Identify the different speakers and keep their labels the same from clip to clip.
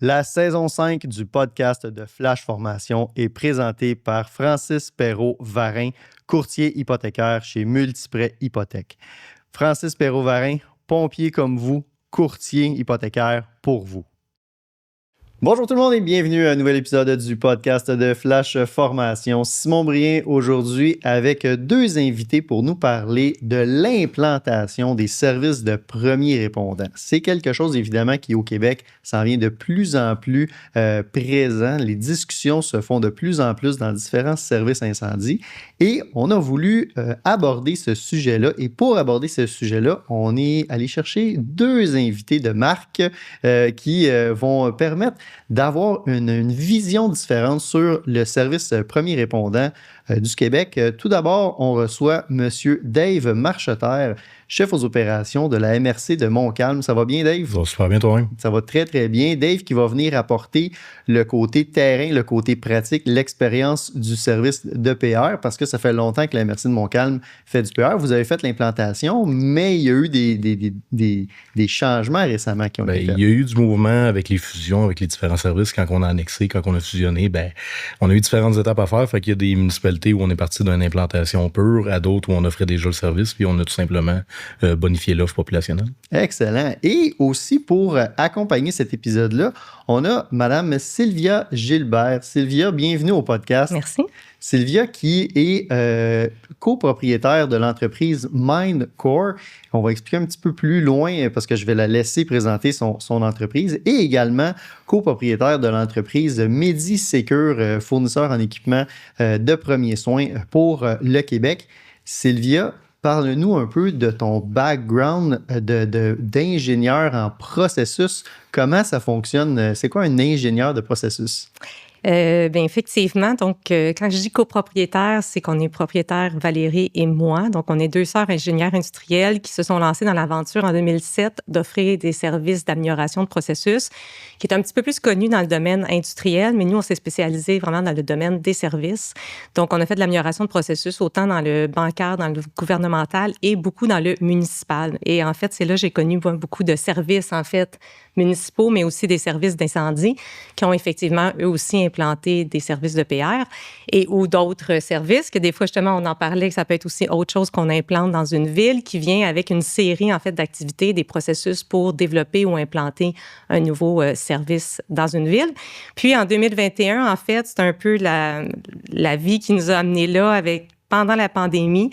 Speaker 1: La saison 5 du podcast de Flash Formation est présentée par Francis Perrault-Varin, courtier hypothécaire chez Multiprêt Hypothèque. Francis Perrault-Varin, pompier comme vous, courtier hypothécaire pour vous. Bonjour tout le monde et bienvenue à un nouvel épisode du podcast de Flash Formation. Simon Brien aujourd'hui avec deux invités pour nous parler de l'implantation des services de premiers répondants. C'est quelque chose évidemment qui au Québec s'en vient de plus en plus présent. Les discussions se font de plus en plus dans différents services incendies et on a voulu aborder ce sujet-là. Et pour aborder ce sujet-là, on est allé chercher deux invités de marque qui vont permettre d'avoir une vision différente sur le service premier répondant du Québec. Tout d'abord, on reçoit M. Dave Marcheterre, chef aux opérations de la MRC de Montcalm. Ça va bien, Dave?
Speaker 2: Ça va super bien, toi-même.
Speaker 1: Ça va très, très bien. Dave qui va venir apporter le côté terrain, le côté pratique, l'expérience du service de PR, parce que ça fait longtemps que la MRC de Montcalm fait du PR. Vous avez fait l'implantation, mais il y a eu des changements récemment qui ont été faits.
Speaker 2: Il y a eu du mouvement avec les fusions, avec les différents services. Quand on a annexé, quand on a fusionné, on a eu différentes étapes à faire. Fait qu'il y a des municipalités où on est parti d'une implantation pure à d'autres où on offrait déjà le service, puis on a tout simplement bonifié l'offre populationnelle.
Speaker 1: Excellent. Et aussi, pour accompagner cet épisode-là, on a Mme Sylvia Gilbert. Sylvia, bienvenue au podcast.
Speaker 3: Merci.
Speaker 1: Sylvia qui est copropriétaire de l'entreprise MindCore. On va expliquer un petit peu plus loin parce que je vais la laisser présenter son entreprise. Et également copropriétaire de l'entreprise MediSecure, fournisseur en équipement de premiers soins pour le Québec. Sylvia, parle-nous un peu de ton background d'ingénieur en processus. Comment ça fonctionne? C'est quoi un ingénieur de processus?
Speaker 3: Effectivement, donc quand je dis copropriétaire, c'est qu'on est propriétaire, Valérie et moi. Donc, on est deux sœurs ingénieurs industrielles qui se sont lancées dans l'aventure en 2007 d'offrir des services d'amélioration de processus, qui est un petit peu plus connu dans le domaine industriel, mais nous, on s'est spécialisé vraiment dans le domaine des services. Donc, on a fait de l'amélioration de processus autant dans le bancaire, dans le gouvernemental et beaucoup dans le municipal. Et en fait, c'est là que j'ai connu beaucoup de services, en fait, municipaux, mais aussi des services d'incendie qui ont effectivement, eux aussi, implanté des services de PR et ou d'autres services que des fois, justement, on en parlait, que ça peut être aussi autre chose qu'on implante dans une ville qui vient avec une série, en fait, d'activités, des processus pour développer ou implanter un nouveau service dans une ville. Puis, en 2021, en fait, c'est un peu la vie qui nous a amenés là pendant la pandémie.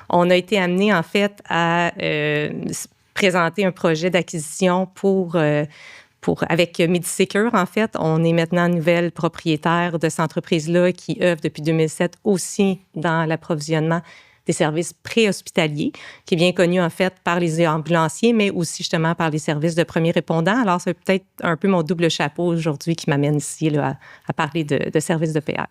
Speaker 3: On a été amenés, en fait, à présenter un projet d'acquisition avec MediSecure, en fait. On est maintenant nouvelle propriétaire de cette entreprise-là qui œuvre depuis 2007 aussi dans l'approvisionnement des services préhospitaliers, qui est bien connu, en fait, par les ambulanciers, mais aussi, justement, par les services de premiers répondants. Alors, c'est peut-être un peu mon double chapeau aujourd'hui qui m'amène ici là, à parler de services de PR.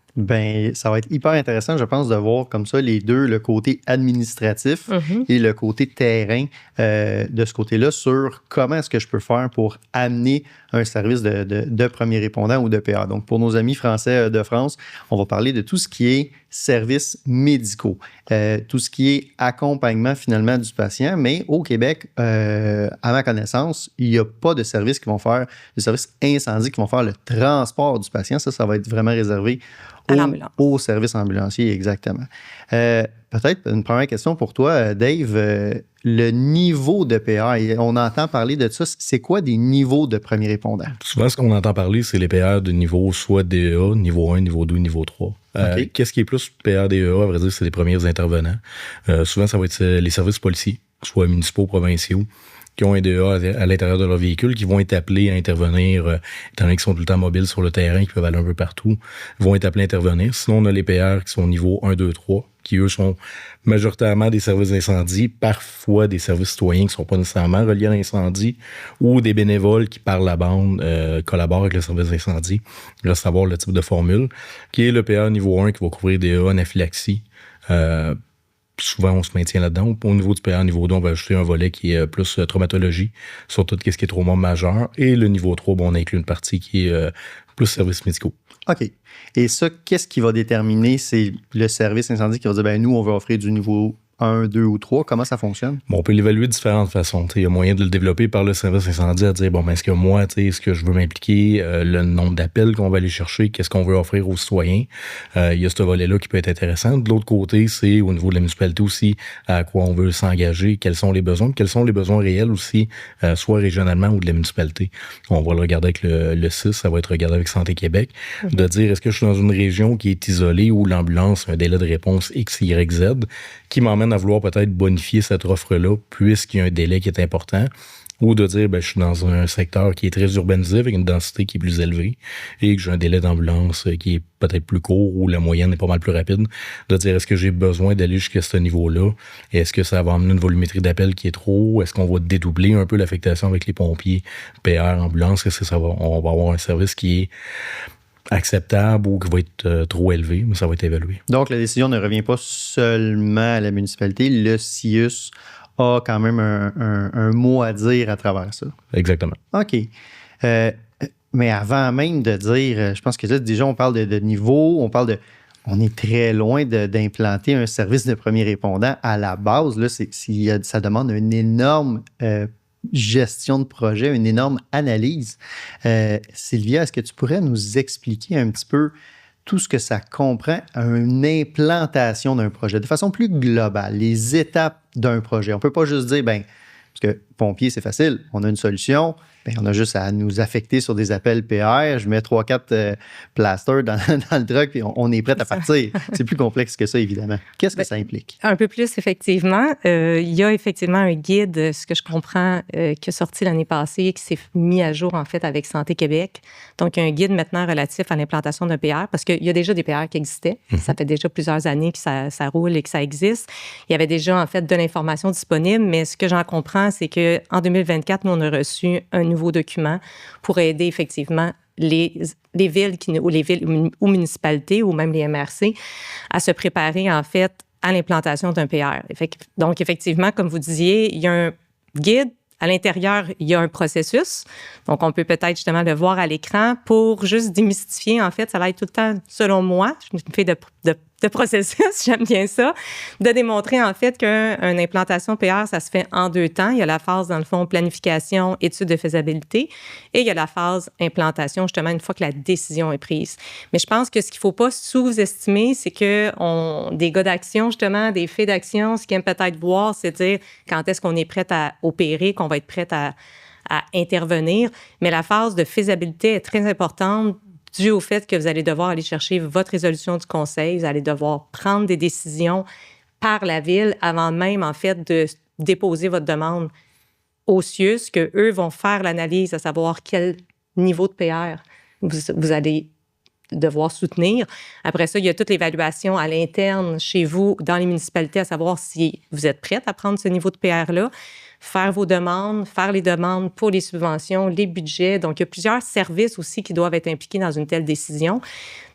Speaker 1: Ça va être hyper intéressant, je pense, de voir comme ça les deux, le côté administratif et le côté terrain de ce côté-là sur comment est-ce que je peux faire pour amener un service de premier répondant ou de PA. Donc, pour nos amis français de France, on va parler de tout ce qui est services médicaux, tout ce qui est accompagnement finalement du patient, mais au Québec, à ma connaissance, il n'y a pas de services qui vont faire, de services incendies qui vont faire le transport du patient. Ça va être vraiment réservé au service ambulancier, exactement. Peut-être une première question pour toi, Dave. Le niveau de PA, on entend parler de ça. C'est quoi des niveaux de premier répondant?
Speaker 2: Souvent, ce qu'on entend parler, c'est les PR de niveau soit DEA, niveau 1, niveau 2, niveau 3. Okay. Qu'est-ce qui est plus PR DEA, à vrai dire, c'est les premiers intervenants. Souvent, ça va être les services policiers, soit municipaux, provinciaux, qui ont un DEA à l'intérieur de leur véhicule, qui vont être appelés à intervenir, étant donné qu'ils sont tout le temps mobiles sur le terrain, qui peuvent aller un peu partout, vont être appelés à intervenir. Sinon, on a les PR qui sont niveau 1, 2, 3, qui, eux, sont majoritairement des services d'incendie, parfois des services citoyens qui ne sont pas nécessairement reliés à l'incendie, ou des bénévoles qui, par la bande, collaborent avec le service d'incendie. Il reste à savoir le type de formule, qui est le PR niveau 1, qui va couvrir des anaphylaxie. Souvent, on se maintient là-dedans. Au niveau du PA niveau 2, on va ajouter un volet qui est plus traumatologie, sur tout ce qui est trauma majeur. Et le niveau 3, on inclut une partie qui est plus services médicaux.
Speaker 1: OK. Et ça, qu'est-ce qui va déterminer? C'est le service incendie qui va dire, nous, on va offrir du niveau 1, 2 ou 3? Comment ça fonctionne?
Speaker 2: Bon, on peut l'évaluer de différentes façons. Il y a moyen de le développer par le service incendie, à dire, bon, est-ce que moi, est-ce que je veux m'impliquer, le nombre d'appels qu'on va aller chercher, qu'est-ce qu'on veut offrir aux citoyens. Il y a ce volet-là qui peut être intéressant. De l'autre côté, c'est au niveau de la municipalité aussi, à quoi on veut s'engager, quels sont les besoins réels aussi, soit régionalement ou de la municipalité. On va le regarder avec le CIS, ça va être regardé avec Santé Québec, de dire, est-ce que je suis dans une région qui est isolée où l'ambulance a un délai de réponse X, Y, Z, qui m'emmène à vouloir peut-être bonifier cette offre-là puisqu'il y a un délai qui est important, ou de dire, je suis dans un secteur qui est très urbanisé avec une densité qui est plus élevée et que j'ai un délai d'ambulance qui est peut-être plus court ou la moyenne est pas mal plus rapide, de dire, est-ce que j'ai besoin d'aller jusqu'à ce niveau-là? Est-ce que ça va amener une volumétrie d'appels qui est trop? Est-ce qu'on va dédoubler un peu l'affectation avec les pompiers, PR, ambulance? Est-ce que on va avoir un service qui est acceptable ou qui va être trop élevé, mais ça va être évalué.
Speaker 1: Donc, la décision ne revient pas seulement à la municipalité. Le CIUS a quand même un mot à dire à travers ça.
Speaker 2: Exactement.
Speaker 1: OK. Mais avant même de dire, je pense que là, déjà, on parle de niveau, on est très loin d'implanter un service de premier répondant. À la base, là, ça demande une énorme gestion de projet, une énorme analyse. Sylvia, est-ce que tu pourrais nous expliquer un petit peu tout ce que ça comprend à une implantation d'un projet de façon plus globale, les étapes d'un projet? On ne peut pas juste dire, parce que pompier, c'est facile, on a une solution, on a juste à nous affecter sur des appels PR, je mets 3-4 plasters dans le truck, puis on est prêt à partir. C'est plus complexe que ça, évidemment. Qu'est-ce que ça implique?
Speaker 3: Un peu plus, effectivement. Il y a effectivement un guide, ce que je comprends, qui est sorti l'année passée, qui s'est mis à jour, en fait, avec Santé Québec. Donc, il y a un guide maintenant relatif à l'implantation d'un PR, parce qu'il y a déjà des PR qui existaient. Ça fait déjà plusieurs années que ça roule et que ça existe. Il y avait déjà, en fait, de l'information disponible, mais ce que j'en comprends, c'est qu'en 2024, nous, on a reçu un nouveau document pour aider effectivement les villes ou municipalités ou même les MRC à se préparer en fait à l'implantation d'un PR. Donc effectivement, comme vous disiez, il y a un guide. À l'intérieur, il y a un processus. Donc, on peut peut-être justement le voir à l'écran pour juste démystifier. En fait, ça va être tout le temps, selon moi, je me fais de processus, j'aime bien ça, de démontrer en fait qu'une implantation PR, ça se fait en 2 temps. Il y a la phase, dans le fond, planification, étude de faisabilité, et il y a la phase implantation, justement, une fois que la décision est prise. Mais je pense que ce qu'il ne faut pas sous-estimer, c'est que des gars d'action, justement, des faits d'action, ce qu'ils aiment peut-être voir, c'est dire quand est-ce qu'on est prêt à opérer, qu'on va être prêt à intervenir. Mais la phase de faisabilité est très importante dû au fait que vous allez devoir aller chercher votre résolution du conseil, vous allez devoir prendre des décisions par la ville avant même, en fait, de déposer votre demande au CIUS, qu'eux vont faire l'analyse à savoir quel niveau de PR vous allez devoir soutenir. Après ça, il y a toute l'évaluation à l'interne chez vous, dans les municipalités, à savoir si vous êtes prête à prendre ce niveau de PR-là, faire vos demandes, faire les demandes pour les subventions, les budgets. Donc, il y a plusieurs services aussi qui doivent être impliqués dans une telle décision,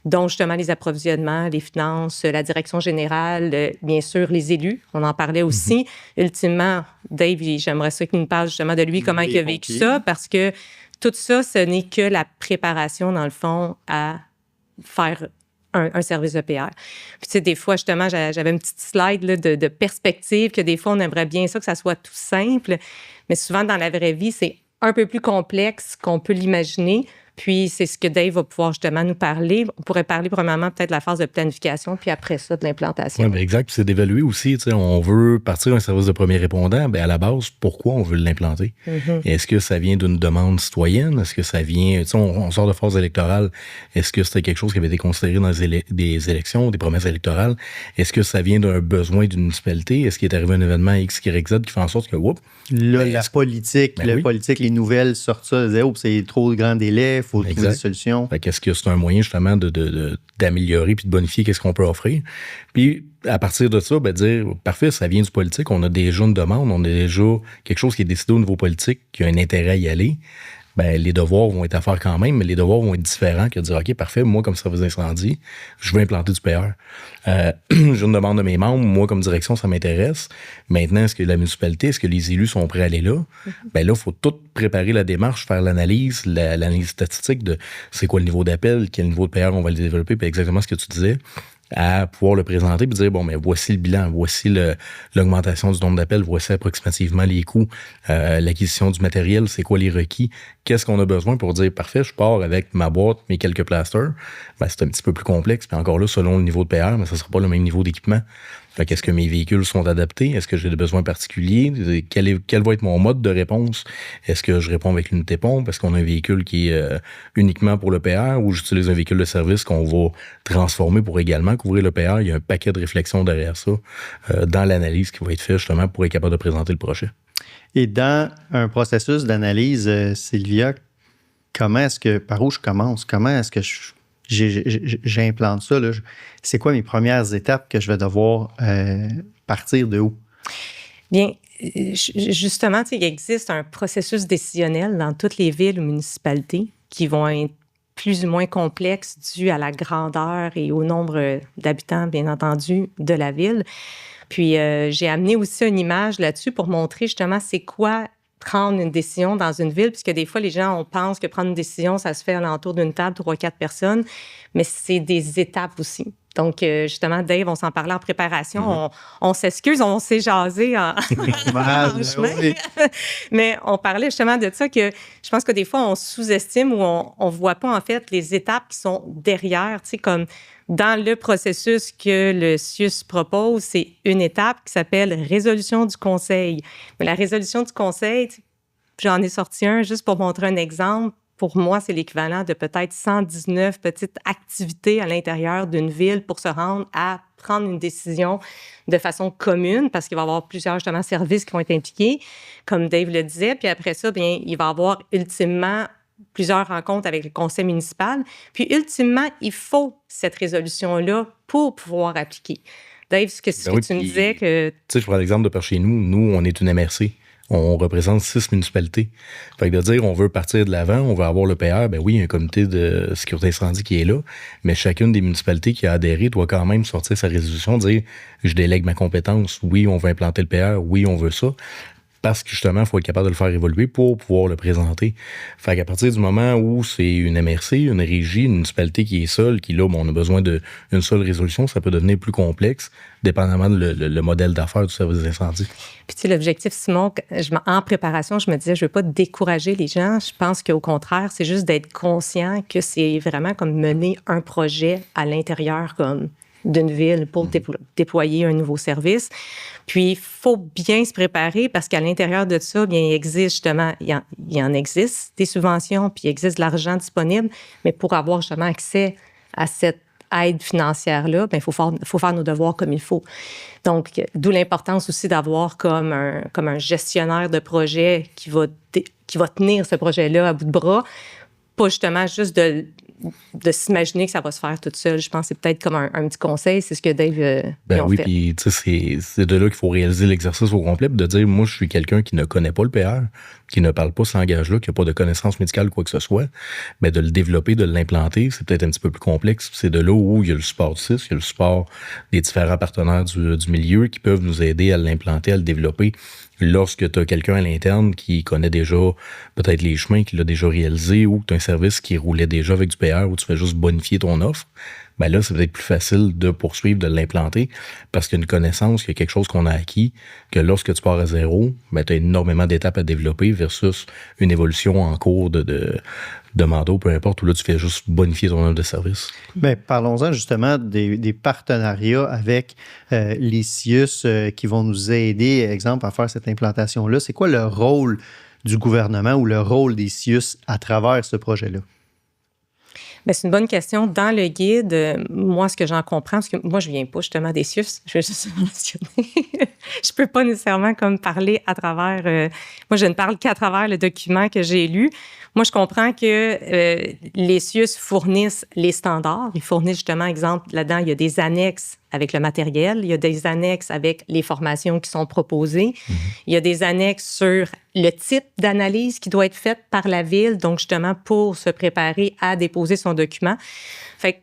Speaker 3: dont justement les approvisionnements, les finances, la direction générale, bien sûr, les élus. On en parlait aussi. Ultimement, Dave, j'aimerais ça qu'il nous parle justement de lui, comment il a vécu ça, parce que tout ça, ce n'est que la préparation, dans le fond, à faire un service de PR. Puis, tu sais, des fois, justement, j'avais une petite slide là, de perspective, que des fois, on aimerait bien ça, que ça soit tout simple, mais souvent, dans la vraie vie, c'est un peu plus complexe qu'on peut l'imaginer. Puis, c'est ce que Dave va pouvoir justement nous parler. On pourrait parler premièrement peut-être de la phase de planification, puis après ça, de l'implantation.
Speaker 2: Oui, bien exact. Puis c'est d'évaluer aussi, tu sais, on veut partir d'un service de premier répondant, bien à la base, pourquoi on veut l'implanter? Est-ce que ça vient d'une demande citoyenne? Est-ce que ça vient, tu sais, on sort de phase électorale, est-ce que c'était quelque chose qui avait été considéré dans des élections, des promesses électorales? Est-ce que ça vient d'un besoin d'une municipalité? Est-ce qu'il est arrivé un événement X, Y, Z qui fait en sorte que,
Speaker 1: là, la politique, les nouvelles sortent ça, c'est trop de grands délais, il faut trouver des solutions.
Speaker 2: Fait qu'est-ce que c'est un moyen justement d'améliorer puis de bonifier qu'est-ce qu'on peut offrir. Puis à partir de ça, dire parfait, ça vient du politique, on a déjà une demande, on a déjà quelque chose qui est décidé au niveau politique, qui a un intérêt à y aller. Les devoirs vont être à faire quand même, mais les devoirs vont être différents que de dire OK, parfait, moi, comme service d'incendie, je veux implanter du PR. J'ai une demande de mes membres, moi, comme direction, ça m'intéresse. Maintenant, est-ce que la municipalité, est-ce que les élus sont prêts à aller là? Là, il faut tout préparer la démarche, faire l'analyse statistique de c'est quoi le niveau d'appel, quel niveau de PR on va le développer, puis exactement ce que tu disais. à pouvoir le présenter et dire, bon, mais voici le bilan, voici l'augmentation du nombre d'appels, voici approximativement les coûts, l'acquisition du matériel, c'est quoi les requis, qu'est-ce qu'on a besoin pour dire, parfait, je pars avec ma boîte, mes quelques plasters. Ben, c'est un petit peu plus complexe, puis encore là, selon le niveau de PR, mais ça ne sera pas le même niveau d'équipement. Fait qu'est-ce que mes véhicules sont adaptés? Est-ce que j'ai des besoins particuliers? Quel va être mon mode de réponse? Est-ce que je réponds avec l'unité pompe? Est-ce qu'on a un véhicule qui est uniquement pour le PR ou j'utilise un véhicule de service qu'on va transformer pour également couvrir le PR? Il y a un paquet de réflexions derrière ça dans l'analyse qui va être faite justement pour être capable de présenter le projet.
Speaker 1: Et dans un processus d'analyse, Sylvia, par où je commence? Comment est-ce que j'implante ça? Là? C'est quoi mes premières étapes que je vais devoir partir de où?
Speaker 3: Bien, justement, il existe un processus décisionnel dans toutes les villes ou municipalités qui vont être plus ou moins complexes dû à la grandeur et au nombre d'habitants, bien entendu, de la ville. Puis, j'ai amené aussi une image là-dessus pour montrer justement c'est quoi prendre une décision dans une ville, puisque des fois, les gens, on pense que prendre une décision, ça se fait alentour d'une table, 3-4 personnes, mais c'est des étapes aussi. Donc, justement, Dave, on s'en parlait en préparation. On s'excuse, on s'est jasé en chemin. Oui. Mais on parlait justement de ça, que je pense que des fois, on sous-estime ou on ne voit pas, en fait, les étapes qui sont derrière, tu sais, comme dans le processus que le CIUS propose, c'est une étape qui s'appelle résolution du conseil. Mais la résolution du conseil, j'en ai sorti un juste pour montrer un exemple. Pour moi, c'est l'équivalent de peut-être 119 petites activités à l'intérieur d'une ville pour se rendre à prendre une décision de façon commune, parce qu'il va y avoir plusieurs, justement, services qui vont être impliqués, comme Dave le disait. Puis après ça, bien, il va y avoir ultimement plusieurs rencontres avec le conseil municipal. Puis ultimement, il faut cette résolution-là pour pouvoir appliquer. Dave, ce que tu me disais que...
Speaker 2: Tu sais, je prends l'exemple de par chez nous. Nous, on est une MRC. On représente 6 municipalités. Fait que de dire on veut partir de l'avant, on veut avoir le PR, ben oui, il y a un comité de sécurité incendie qui est là, mais chacune des municipalités qui a adhéré doit quand même sortir sa résolution, dire je délègue ma compétence, oui, on veut implanter le PR, oui, on veut ça. Parce que justement, il faut être capable de le faire évoluer pour pouvoir le présenter. Fait qu'à partir du moment où c'est une MRC, une régie, une municipalité qui est seule, qui là, on a besoin d'une seule résolution, ça peut devenir plus complexe, dépendamment le modèle d'affaires du service d'incendie.
Speaker 3: Puis tu sais, l'objectif, Simon, en préparation, je me disais, je ne veux pas décourager les gens. Je pense qu'au contraire, c'est juste d'être conscient que c'est vraiment comme mener un projet à l'intérieur comme d'une ville pour déployer un nouveau service. Puis, il faut bien se préparer parce qu'à l'intérieur de ça, bien, il existe justement, il y en existe des subventions, puis il existe de l'argent disponible, mais pour avoir justement accès à cette aide financière-là, bien, il faut faire nos devoirs comme il faut. Donc, d'où l'importance aussi d'avoir comme un gestionnaire de projet qui va tenir ce projet-là à bout de bras, pas justement juste de s'imaginer que ça va se faire toute seule. Je pense que c'est peut-être comme un petit conseil, c'est ce que Dave
Speaker 2: oui, fait. Puis tu sais, c'est de là qu'il faut réaliser l'exercice au complet, de dire, moi, je suis quelqu'un qui ne connaît pas le PR, qui ne parle pas ce langage-là, qui n'a pas de connaissances médicales ou quoi que ce soit, mais de le développer, de l'implanter, c'est peut-être un petit peu plus complexe. C'est de là où il y a le support du CIS, il y a le support des différents partenaires du milieu qui peuvent nous aider à l'implanter, à le développer. Lorsque tu as quelqu'un à l'interne qui connaît déjà peut-être les chemins, qui l'a déjà réalisé, ou que tu as un service qui roulait déjà avec du PR, où tu fais juste bonifier ton offre, ben là, c'est peut-être plus facile de poursuivre, de l'implanter, parce qu'il y a une connaissance, qu'il y a quelque chose qu'on a acquis, que lorsque tu pars à zéro, ben tu as énormément d'étapes à développer versus une évolution en cours de mandat, peu importe, où là, tu fais juste bonifier ton offre de service.
Speaker 1: Bien, parlons-en justement des partenariats avec les CIUS qui vont nous aider, exemple, à faire cette implantation-là. C'est quoi le rôle du gouvernement ou le rôle des CIUS à travers ce projet-là?
Speaker 3: Bien, c'est une bonne question. Dans le guide, moi, ce que j'en comprends, parce que moi, je ne viens pas justement des CIUS, je vais juste mentionner. Je ne peux pas nécessairement comme parler à travers... moi, je ne parle qu'à travers le document que j'ai lu. Moi, je comprends que les CIUS fournissent les standards. Ils fournissent justement, exemple, là-dedans, il y a des annexes avec le matériel. Il y a des annexes avec les formations qui sont proposées. Mm-hmm. Il y a des annexes sur le type d'analyse qui doit être faite par la ville, donc justement pour se préparer à déposer son document. Fait que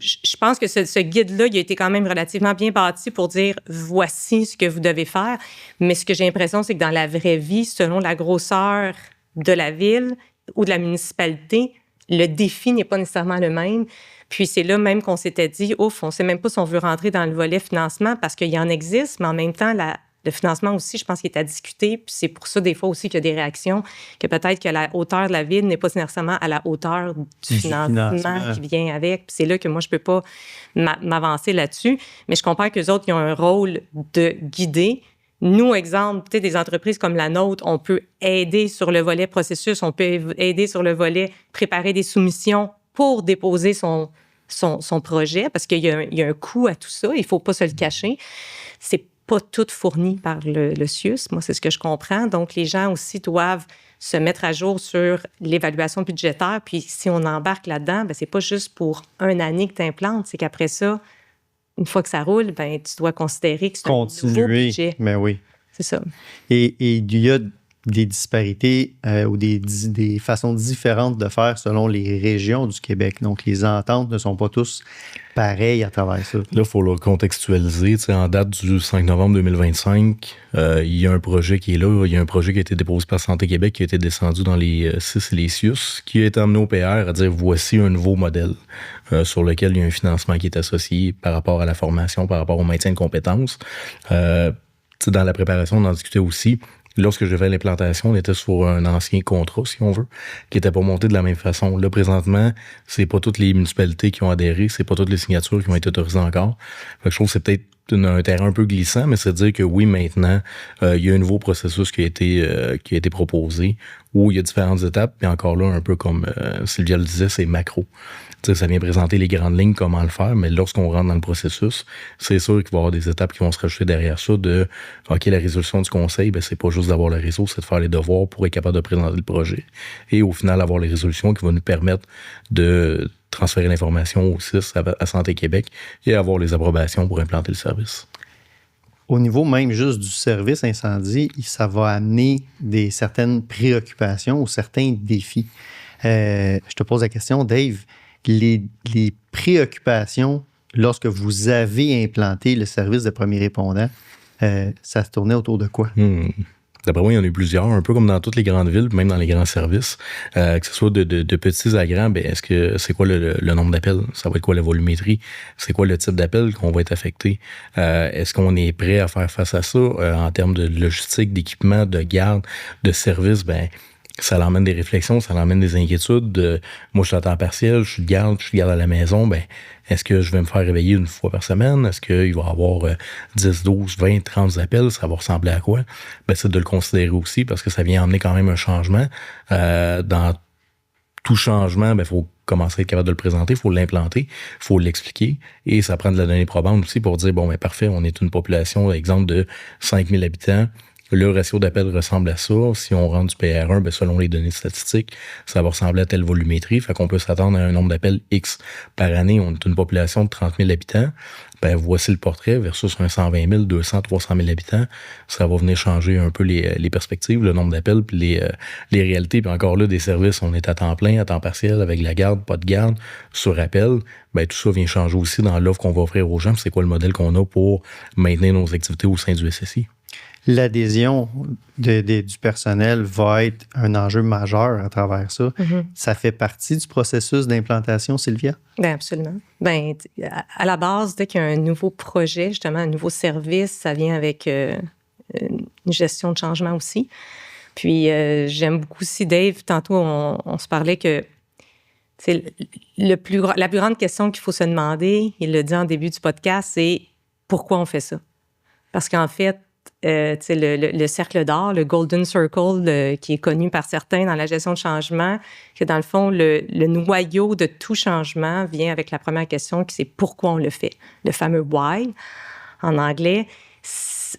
Speaker 3: je pense que ce guide-là, il a été quand même relativement bien bâti pour dire voici ce que vous devez faire. Mais ce que j'ai l'impression, c'est que dans la vraie vie, selon la grosseur de la ville ou de la municipalité, le défi n'est pas nécessairement le même. Puis c'est là même qu'on s'était dit, ouf, on ne sait même pas si on veut rentrer dans le volet financement parce qu'il y en existe, mais en même temps, le financement aussi, je pense qu'il est à discuter. Puis c'est pour ça, des fois aussi, qu'il y a des réactions, que peut-être que la hauteur de la ville n'est pas nécessairement à la hauteur du financement qui vient avec. Puis c'est là que moi, je ne peux pas m'avancer là-dessus. Mais je comprends qu'eux autres, ils ont un rôle de guider. Nous, exemple, peut-être des entreprises comme la nôtre, on peut aider sur le volet processus, on peut aider sur le volet préparer des soumissions pour déposer son projet, parce qu'il y a un coût à tout ça, il ne faut pas se le cacher. C'est pas tout fourni par le CIUS, moi, c'est ce que je comprends. Donc, les gens aussi doivent se mettre à jour sur l'évaluation budgétaire, puis si on embarque là-dedans, bien, c'est pas juste pour une année que tu implantes, c'est qu'après ça, une fois que ça roule, ben, tu dois considérer que c'est un nouveau budget.
Speaker 1: Mais oui.
Speaker 3: C'est ça.
Speaker 1: Et il y a des disparités ou des façons différentes de faire selon les régions du Québec. Donc, les ententes ne sont pas tous pareilles à travers ça.
Speaker 2: Là, il faut le contextualiser. Tu sais, en date du 5 novembre 2025, il y a un projet qui est là. Il y a un projet qui a été déposé par Santé Québec qui a été descendu dans les CIS et les CIUS, qui a été emmené au PR à dire voici un nouveau modèle sur lequel il y a un financement qui est associé par rapport à la formation, par rapport au maintien de compétences. Dans la préparation, on en discutait aussi. Lorsque j'ai fait l'implantation, on était sur un ancien contrat, si on veut, qui n'était pas monté de la même façon. Là, présentement, c'est pas toutes les municipalités qui ont adhéré, c'est pas toutes les signatures qui ont été autorisées encore. Fait que je trouve que c'est peut-être un terrain un peu glissant, mais c'est de dire que oui, maintenant, il y a un nouveau processus qui a été proposé, où il y a différentes étapes, puis encore là, un peu comme Sylvia le disait, c'est macro. T'sais, ça vient présenter les grandes lignes, comment le faire, mais lorsqu'on rentre dans le processus, c'est sûr qu'il va y avoir des étapes qui vont se rajouter derrière ça de OK, la résolution du conseil, ben, c'est pas juste d'avoir le réseau, c'est de faire les devoirs pour être capable de présenter le projet. Et au final, avoir les résolutions qui vont nous permettre de transférer l'information au CIS à Santé Québec et avoir les approbations pour implanter le service.
Speaker 1: Au niveau même juste du service incendie, ça va amener certaines préoccupations ou certains défis. Je te pose la question, Dave. Les préoccupations lorsque vous avez implanté le service de premier répondant, ça se tournait autour de quoi?
Speaker 2: D'après moi, il y en a eu plusieurs, un peu comme dans toutes les grandes villes, même dans les grands services. Que ce soit de petits à grands, ben, c'est quoi le nombre d'appels? Ça va être quoi la volumétrie? C'est quoi le type d'appel qu'on va être affecté? Est-ce qu'on est prêt à faire face à ça en termes de logistique, d'équipement, de garde, de service? Ben, ça l'emmène des réflexions, ça l'emmène des inquiétudes. Moi, je suis à temps partiel, je suis de garde à la maison. Ben, est-ce que je vais me faire réveiller une fois par semaine? Est-ce qu'il va y avoir 10, 12, 20, 30 appels? Ça va ressembler à quoi? Ben, c'est de le considérer aussi parce que ça vient emmener quand même un changement. Dans tout changement, ben, faut commencer à être capable de le présenter, il faut l'implanter, il faut l'expliquer et ça prend de la donnée probante aussi pour dire, bon, ben, parfait, on est une population, exemple, de 5000 habitants. Le ratio d'appel ressemble à ça. Si on rentre du PR1, ben selon les données statistiques, ça va ressembler à telle volumétrie. Fait qu'on peut s'attendre à un nombre d'appels X par année. On est une population de 30 000 habitants. Ben voici le portrait versus un 120 000, 200, 300 000 habitants. Ça va venir changer un peu les perspectives, le nombre d'appels, puis les réalités. Puis encore là, des services, on est à temps plein, à temps partiel, avec la garde, pas de garde, sur appel. Ben tout ça vient changer aussi dans l'offre qu'on va offrir aux gens. Puis c'est quoi le modèle qu'on a pour maintenir nos activités au sein du SSI?
Speaker 1: L'adhésion du personnel va être un enjeu majeur à travers ça. Mm-hmm. Ça fait partie du processus d'implantation, Sylvia?
Speaker 3: Bien, absolument. Bien, à la base, dès qu'il y a un nouveau projet, justement, un nouveau service, ça vient avec une gestion de changement aussi. Puis, j'aime beaucoup aussi, Dave, tantôt, on se parlait que la plus grande question qu'il faut se demander, il l'a dit en début du podcast, c'est pourquoi on fait ça? Parce qu'en fait, le cercle d'or, le Golden Circle, qui est connu par certains dans la gestion de changement, que dans le fond, le noyau de tout changement vient avec la première question, qui c'est pourquoi on le fait. Le fameux why, en anglais,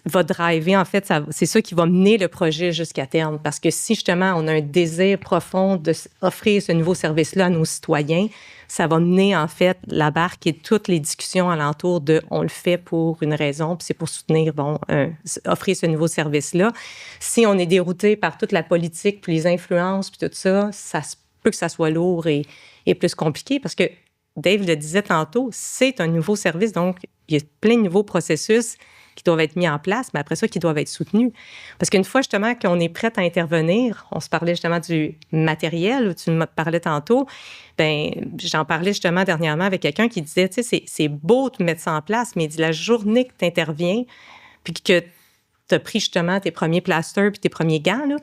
Speaker 3: va driver, en fait, c'est ça qui va mener le projet jusqu'à terme. Parce que si, justement, on a un désir profond d'offrir ce nouveau service-là à nos citoyens, ça va mener, en fait, la barque et toutes les discussions alentour de « on le fait pour une raison », puis c'est pour soutenir, offrir ce nouveau service-là. Si on est dérouté par toute la politique, puis les influences, puis tout ça, ça se peut que ça soit lourd et plus compliqué parce que, Dave le disait tantôt, c'est un nouveau service, donc il y a plein de nouveaux processus qui doivent être mis en place, mais après ça, qui doivent être soutenus. Parce qu'une fois, justement, qu'on est prêt à intervenir, on se parlait justement du matériel, tu me parlais tantôt, bien, j'en parlais justement dernièrement avec quelqu'un qui disait, tu sais, c'est beau de mettre ça en place, mais il dit, la journée que tu interviens, puis que tu as pris justement tes premiers plasters puis tes premiers gants, là,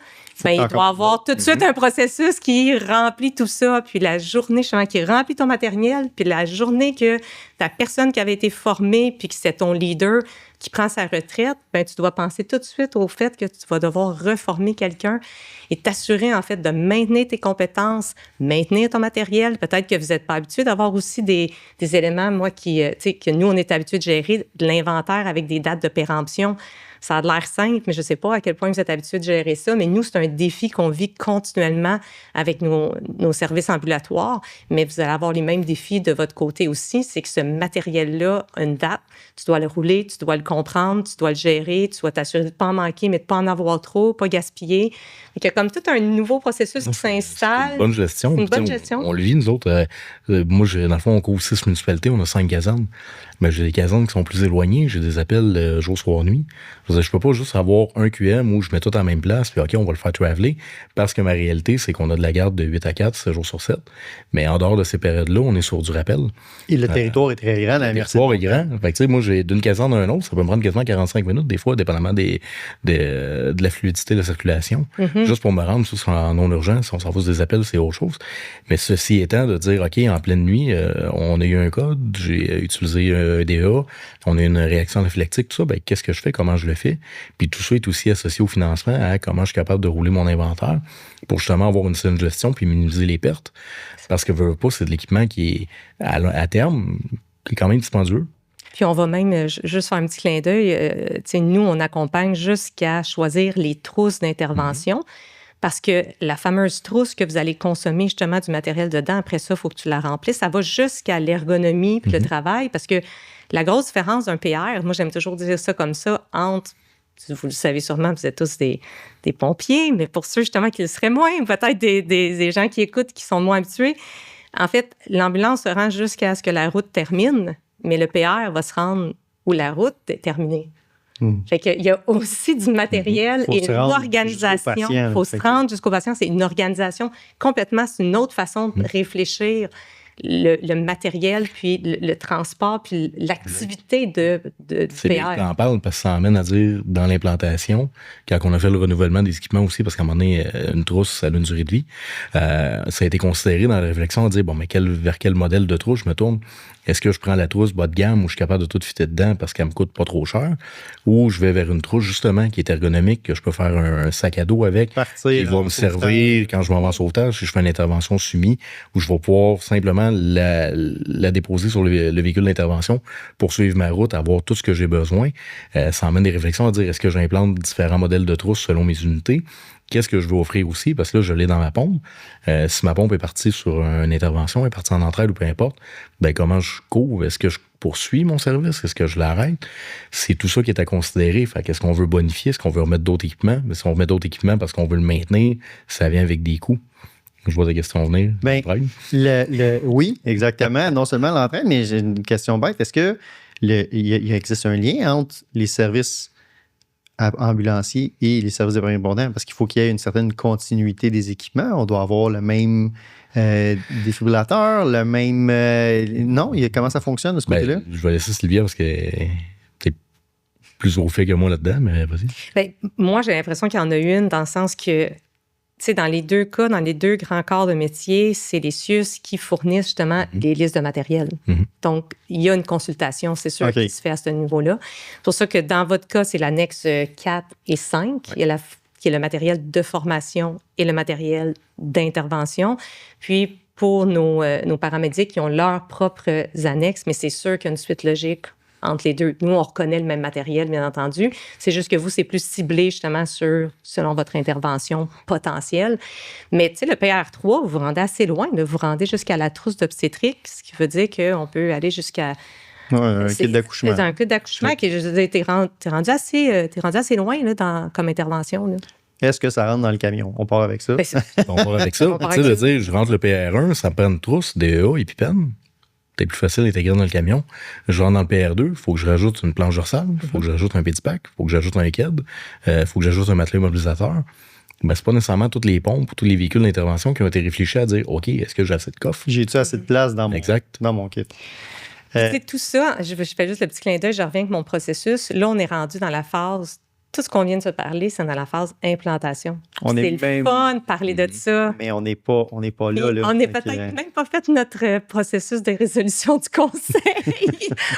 Speaker 3: ben, il doit y avoir tout de suite un processus qui remplit tout ça. Puis la journée justement qui remplit ton matériel, puis la journée que ta personne qui avait été formée puis que c'est ton leader qui prend sa retraite, ben, tu dois penser tout de suite au fait que tu vas devoir reformer quelqu'un et t'assurer en fait de maintenir tes compétences, maintenir ton matériel. Peut-être que vous n'êtes pas habitué d'avoir aussi des éléments, moi, tu sais, que nous, on est habitué de gérer de l'inventaire avec des dates de péremption. Ça a l'air simple, mais je ne sais pas à quel point vous êtes habitué de gérer ça. Mais nous, c'est un défi qu'on vit continuellement avec nos services ambulatoires. Mais vous allez avoir les mêmes défis de votre côté aussi. C'est que ce matériel-là a une date. Tu dois le rouler, tu dois le comprendre, tu dois le gérer, tu dois t'assurer de ne pas en manquer, mais de ne pas en avoir trop, pas gaspiller. Donc, il y a comme tout un nouveau processus qui s'installe.
Speaker 2: C'est une bonne gestion.
Speaker 3: Une bonne gestion.
Speaker 2: On le vit, nous autres. Moi, dans le fond, on couvre 6 municipalités, on a 5 casernes. Mais j'ai des casernes qui sont plus éloignées, j'ai des appels jour, soir, nuit. Je peux pas juste avoir un QM où je mets tout à la même place, puis OK, on va le faire traveler, parce que ma réalité, c'est qu'on a de la garde de 8 à 4, 7 jours sur 7. Mais en dehors de ces périodes-là, on est sur du rappel.
Speaker 1: Et le territoire est très grand.
Speaker 2: Le territoire est grand. Fait que, tu sais, moi, j'ai d'une caserne à un autre, ça peut me prendre quasiment 45 minutes, des fois, dépendamment de la fluidité de la circulation. Juste pour me rendre, ça, en non-urgence, si on s'en fout des appels, c'est autre chose. Mais ceci étant, de dire, OK, en pleine nuit, on a eu un code, j'ai utilisé un DA, on a une réaction anaphylactique, tout ça, ben, qu'est-ce que je fais, comment je le fais? Puis tout ça est aussi associé au financement, à comment je suis capable de rouler mon inventaire pour justement avoir une saine gestion puis minimiser les pertes. Parce que, veux pas, c'est de l'équipement qui est, à terme, qui est quand même dispendieux.
Speaker 3: Puis on va même, juste faire un petit clin d'œil, tu sais, nous, on accompagne jusqu'à choisir les trousses d'intervention. Parce que la fameuse trousse que vous allez consommer justement du matériel dedans, après ça, il faut que tu la remplisses. Ça va jusqu'à l'ergonomie puis le travail. Parce que la grosse différence d'un PR, moi, j'aime toujours dire ça comme ça, entre, vous le savez sûrement, vous êtes tous des pompiers, mais pour ceux justement qui le seraient moins, peut-être des gens qui écoutent, qui sont moins habitués, en fait, l'ambulance se rend jusqu'à ce que la route termine, mais le PR va se rendre où la route est terminée. Fait qu'il y a aussi du matériel et une organisation. Il faut se rendre jusqu'au patient. C'est une organisation complètement, c'est une autre façon de réfléchir le matériel, puis le transport, puis l'activité de
Speaker 2: c'est
Speaker 3: PR.
Speaker 2: bien que tu en parles parce que ça emmène à dire dans l'implantation, quand on a fait le renouvellement des équipements aussi, parce qu'à un moment donné, une trousse, ça a une durée de vie, ça a été considéré dans la réflexion de dire, bon, mais vers quel modèle de trousse je me tourne? Est-ce que je prends la trousse bas de gamme où je suis capable de tout fitter dedans parce qu'elle me coûte pas trop cher? Ou je vais vers une trousse, justement, qui est ergonomique, que je peux faire un sac à dos avec, qui va me servir quand je m'en vais en sauvetage, si je fais une intervention SUMI, où je vais pouvoir simplement la déposer sur le véhicule d'intervention pour suivre ma route, avoir tout ce que j'ai besoin. Ça emmène des réflexions à dire, est-ce que j'implante différents modèles de trousses selon mes unités? Qu'est-ce que je veux offrir aussi? Parce que là, je l'ai dans ma pompe. Si ma pompe est partie sur une intervention, est partie en entraide ou peu importe, ben comment je couvre? Est-ce que je poursuis mon service? Est-ce que je l'arrête? C'est tout ça qui est à considérer. Fait qu'est-ce qu'on veut bonifier? Est-ce qu'on veut remettre d'autres équipements? Mais si on remet d'autres équipements parce qu'on veut le maintenir, ça vient avec des coûts. Je vois des questions venir.
Speaker 1: Ben, oui, exactement. Non seulement l'entraide, mais j'ai une question bête. Est-ce que il existe un lien entre les services ambulanciers et les services de premiers répondants? Parce qu'il faut qu'il y ait une certaine continuité des équipements. On doit avoir le même défibrillateur, le même... non? Comment ça fonctionne de ce côté-là?
Speaker 2: Je vais laisser Sylvia parce que t'es plus au fait que moi là-dedans, mais vas-y.
Speaker 3: Ben, moi, j'ai l'impression qu'il y en a une dans le sens que, tu sais, dans les deux cas, dans les deux grands corps de métier, c'est les CIUS qui fournissent justement des listes de matériel. Donc, il y a une consultation, c'est sûr, qui se fait à ce niveau-là. C'est pour ça que dans votre cas, c'est l'annexe 4 et 5, qui est le matériel de formation et le matériel d'intervention. Puis, pour nos paramédics, ils ont leurs propres annexes, mais c'est sûr qu'il y a une suite logique entre les deux. Nous, on reconnaît le même matériel, bien entendu. C'est juste que vous, c'est plus ciblé justement selon votre intervention potentielle. Mais tu sais, le PR3, vous vous rendez assez loin. Vous vous rendez jusqu'à la trousse d'obstétrique, ce qui veut dire qu'on peut aller jusqu'à...
Speaker 1: un kit d'accouchement.
Speaker 3: C'est un kit d'accouchement qui, je veux dire, t'es rendu assez loin là, comme intervention. Là.
Speaker 1: Est-ce que ça rentre dans le camion? On part avec ça.
Speaker 2: On part avec ça. Tu sais, de dire, je rentre le PR1, ça me prend une trousse, DEA, épipène. peut-être plus facile d'intégrer dans le camion. Je rentre dans le PR2, il faut que je rajoute une planche dorsale, il faut que je rajoute un pédipack, il faut que j'ajoute un KED, il faut que j'ajoute un matelas immobilisateur. Ben, c'est pas nécessairement toutes les pompes ou tous les véhicules d'intervention qui ont été réfléchis à dire OK, est-ce que j'ai assez de coffre?
Speaker 1: J'ai-tu assez de place dans
Speaker 2: Exact.
Speaker 1: mon kit?
Speaker 3: C'est tout ça, je fais juste le petit clin d'œil, je reviens avec mon processus. Là, on est rendu dans la phase, tout ce qu'on vient de se parler, c'est dans la phase implantation. C'est le fun de parler de ça.
Speaker 1: Mais on n'est pas là.
Speaker 3: On n'est peut-être même pas fait notre processus de résolution du conseil.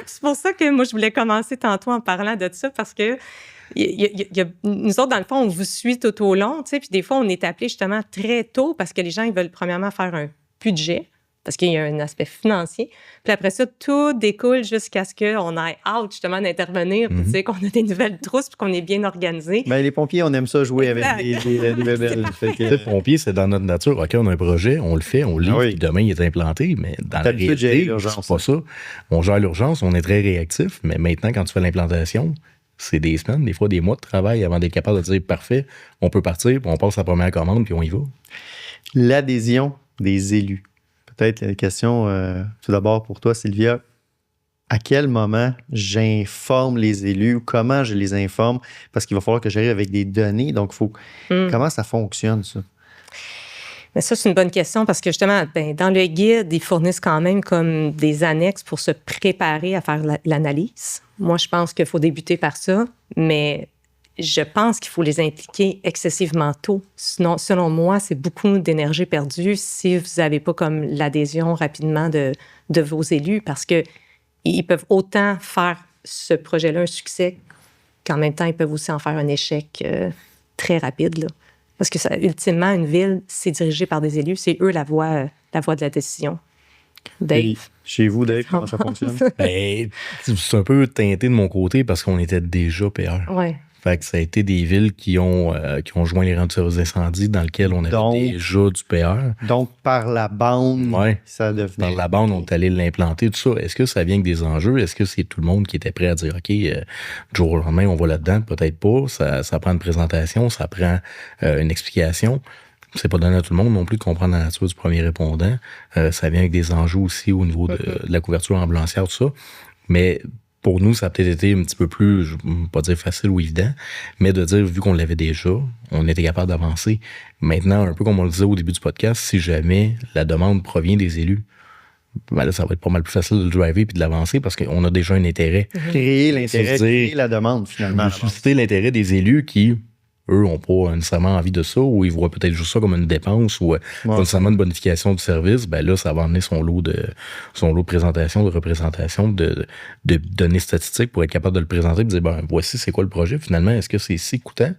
Speaker 3: C'est pour ça que moi, je voulais commencer tantôt en parlant de ça, parce que nous autres, dans le fond, on vous suit tout au long, tu sais, puis des fois, on est appelé justement très tôt parce que les gens, ils veulent premièrement faire un budget, parce qu'il y a un aspect financier. Puis après ça, tout découle jusqu'à ce qu'on ait hâte, justement, d'intervenir, puis tu sais, qu'on a des nouvelles trousses, puis qu'on est bien organisé.
Speaker 1: Ben, les pompiers, on aime ça jouer avec des bébelles.
Speaker 2: Les pompiers, c'est dans notre nature. OK, on a un projet, on le fait, on lit, puis demain, il est implanté, mais dans la réalité, c'est pas ça. On gère l'urgence, on est très réactif, mais maintenant, quand tu fais l'implantation, c'est des semaines, des fois des mois de travail avant d'être capable de dire parfait, on peut partir, puis on passe la première commande, puis on y va.
Speaker 1: L'adhésion des élus. Peut-être la question, tout d'abord pour toi, Sylvia. À quel moment j'informe les élus ou comment je les informe? Parce qu'il va falloir que j'arrive avec des données. Donc, comment ça fonctionne, ça?
Speaker 3: Mais ça, c'est une bonne question parce que justement, dans le guide, ils fournissent quand même comme des annexes pour se préparer à faire l'analyse. Moi, je pense qu'il faut débuter par ça, mais je pense qu'il faut les impliquer excessivement tôt. Sinon, selon moi, c'est beaucoup d'énergie perdue si vous n'avez pas comme l'adhésion rapidement de vos élus, parce qu'ils peuvent autant faire ce projet-là un succès qu'en même temps, ils peuvent aussi en faire un échec très rapide, là. Parce que ultimement, une ville, c'est dirigé par des élus. C'est eux la voix de la décision. Dave?
Speaker 1: Et chez vous, Dave, comment ça fonctionne?
Speaker 2: C'est un peu teinté de mon côté parce qu'on était déjà PR.
Speaker 3: Ouais.
Speaker 2: Fait que ça a été des villes qui ont joint les rangs du service d'incendie dans lesquels on avait déjà du PR.
Speaker 1: Donc, par la bande, ça devenait...
Speaker 2: Par la bande, on est allé l'implanter, tout ça. Est-ce que ça vient avec des enjeux? Est-ce que c'est tout le monde qui était prêt à dire, OK, du jour au lendemain, on va là-dedans? Peut-être pas. Ça prend une présentation, ça prend une explication. C'est pas donné à tout le monde non plus de comprendre la nature du premier répondant. Ça vient avec des enjeux aussi au niveau de la couverture ambulancière, tout ça. Mais pour nous, ça a peut-être été un petit peu plus, je ne vais pas dire facile ou évident, mais de dire, vu qu'on l'avait déjà, on était capable d'avancer. Maintenant, un peu comme on le disait au début du podcast, si jamais la demande provient des élus, ben là, ça va être pas mal plus facile de le driver puis de l'avancer parce qu'on a déjà un intérêt.
Speaker 1: Créer l'intérêt, créer la demande, finalement.
Speaker 2: Susciter l'intérêt des élus qui, eux, n'ont pas nécessairement envie de ça, ou ils voient peut-être juste ça comme une dépense ou pas nécessairement une bonification du service, ben là, ça va amener son lot de présentation, de représentation, de données statistiques pour être capable de le présenter et de dire, ben, voici c'est quoi le projet, finalement, est-ce que c'est si coûtant,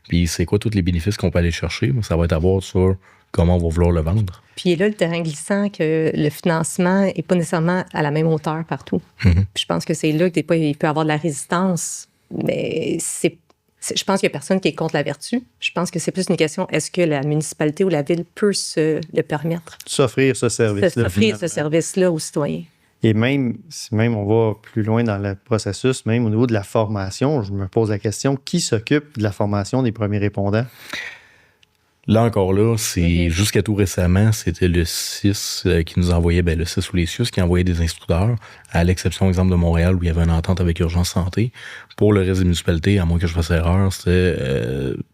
Speaker 2: puis c'est quoi tous les bénéfices qu'on peut aller chercher, ça va être à voir sur comment on va vouloir le vendre.
Speaker 3: Puis là, le terrain glissant, que le financement n'est pas nécessairement à la même hauteur partout. Puis je pense que c'est là que des fois, il peut y avoir de la résistance, mais je pense qu'il n'y a personne qui est contre la vertu. Je pense que c'est plus une question, est-ce que la municipalité ou la ville peut se le permettre?
Speaker 1: S'offrir ce service-là.
Speaker 3: S'offrir ce service-là aux citoyens.
Speaker 1: Et même, si même on va plus loin dans le processus, même au niveau de la formation, je me pose la question, qui s'occupe de la formation des premiers répondants?
Speaker 2: Là encore là, c'est jusqu'à tout récemment, c'était le CIS qui nous envoyait, le CIS ou les CIUS qui envoyaient des instructeurs, à l'exception, exemple, de Montréal, où il y avait une entente avec Urgence Santé. Pour le reste des municipalités, à moins que je fasse erreur, c'était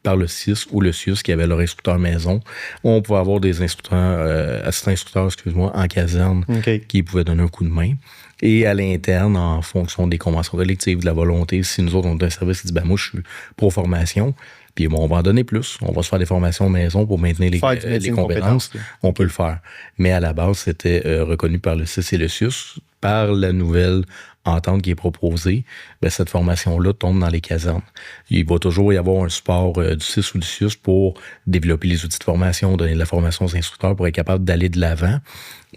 Speaker 2: par le CIS ou le CIUS qui avait leur instructeur maison. On pouvait avoir des instructeurs, assistants instructeurs, en caserne, qui pouvaient donner un coup de main. Et à l'interne, en fonction des conventions collectives, de la volonté, si nous autres, on a un service qui dit, moi, je suis pro-formation, puis on va en donner plus. On va se faire des formations maison pour maintenir les compétences. On peut le faire. Mais à la base, c'était reconnu par le CIS et le CIUS. Par la nouvelle entente qui est proposée, cette formation-là tombe dans les casernes. Il va toujours y avoir un support du CIS ou du CIUS pour développer les outils de formation, donner de la formation aux instructeurs pour être capable d'aller de l'avant.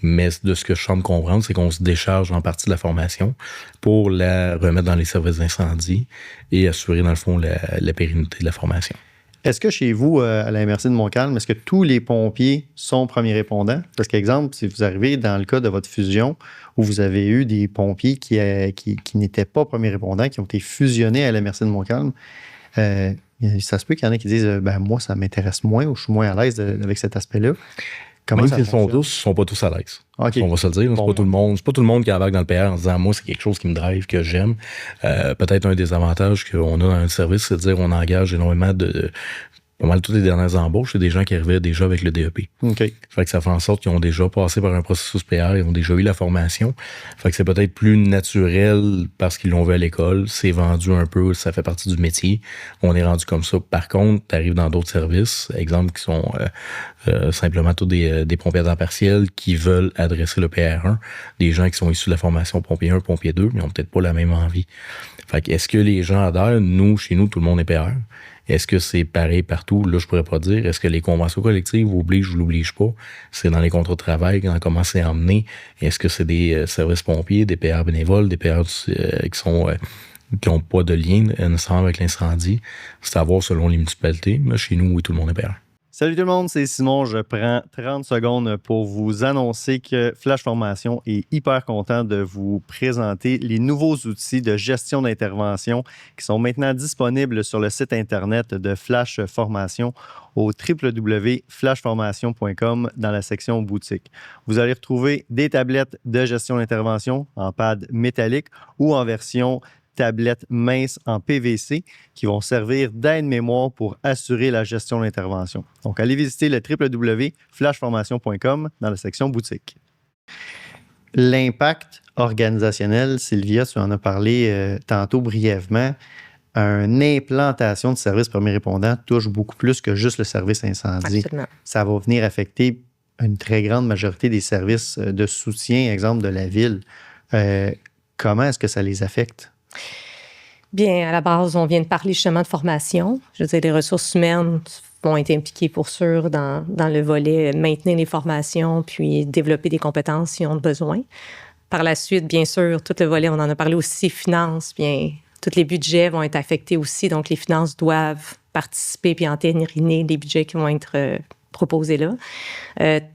Speaker 2: Mais de ce que je semble comprendre, c'est qu'on se décharge en partie de la formation pour la remettre dans les services d'incendie et assurer, dans le fond, la pérennité de la formation.
Speaker 1: Est-ce que chez vous, à la MRC de Montcalm, est-ce que tous les pompiers sont premiers répondants? Parce qu'exemple, si vous arrivez dans le cas de votre fusion où vous avez eu des pompiers qui n'étaient pas premiers répondants, qui ont été fusionnés à la MRC de Montcalm, ça se peut qu'il y en ait qui disent moi, ça m'intéresse moins ou je suis moins à l'aise avec cet aspect-là. Comment
Speaker 2: même
Speaker 1: ça
Speaker 2: s'ils le font
Speaker 1: fonctionne?
Speaker 2: tous, ils sont pas tous à l'aise.
Speaker 1: OK.
Speaker 2: On va se le dire. C'est
Speaker 1: Bon.
Speaker 2: pas tout le monde qui embarque dans le PR en disant moi, c'est quelque chose qui me drive, que j'aime. Peut-être un des avantages qu'on a dans le service, c'est de dire on engage énormément pas mal toutes les dernières embauches, c'est des gens qui arrivaient déjà avec le DEP.
Speaker 1: OK.
Speaker 2: Fait que ça fait en sorte qu'ils ont déjà passé par un processus PR, ils ont déjà eu la formation. Fait que c'est peut-être plus naturel parce qu'ils l'ont vu à l'école, c'est vendu un peu, ça fait partie du métier. On est rendu comme ça. Par contre, tu arrives dans d'autres services, exemple qui sont simplement tous des pompiers à temps partiel qui veulent adresser le PR1, des gens qui sont issus de la formation pompier 1, pompier 2, mais ils n'ont peut-être pas la même envie. Fait que est-ce que les gens adhèrent? Chez nous, tout le monde est PR. Est-ce que c'est pareil partout? Là, je pourrais pas dire. Est-ce que les conventions collectives obligent ou l'obligent pas? C'est dans les contrats de travail, dans comment c'est emmené. Est-ce que c'est des services pompiers, des PR bénévoles, des PR qui n'ont pas de lien nécessairement avec l'incendie? C'est à voir selon les municipalités. Mais chez nous, oui, tout le monde est PR.
Speaker 1: Salut tout le monde, c'est Simon. Je prends 30 secondes pour vous annoncer que Flash Formation est hyper content de vous présenter les nouveaux outils de gestion d'intervention qui sont maintenant disponibles sur le site Internet de Flash Formation au www.flashformation.com dans la section boutique. Vous allez retrouver des tablettes de gestion d'intervention en pad métallique ou en version tablettes minces en PVC qui vont servir d'aide-mémoire pour assurer la gestion de l'intervention. Donc, allez visiter le www.flashformation.com dans la section boutique. L'impact organisationnel, Sylvia, tu en as parlé tantôt brièvement. Une implantation de service premier répondant touche beaucoup plus que juste le service incendie.
Speaker 3: Absolument.
Speaker 1: Ça va venir affecter une très grande majorité des services de soutien, exemple de la ville. Comment est-ce que ça les affecte?
Speaker 3: Bien, à la base, on vient de parler justement de formation. Je veux dire, les ressources humaines vont être impliquées pour sûr dans le volet maintenir les formations puis développer des compétences s'ils ont besoin. Par la suite, bien sûr, tout le volet, on en a parlé aussi, finances, bien, tous les budgets vont être affectés aussi. Donc, les finances doivent participer puis entériner les budgets qui vont être proposés là.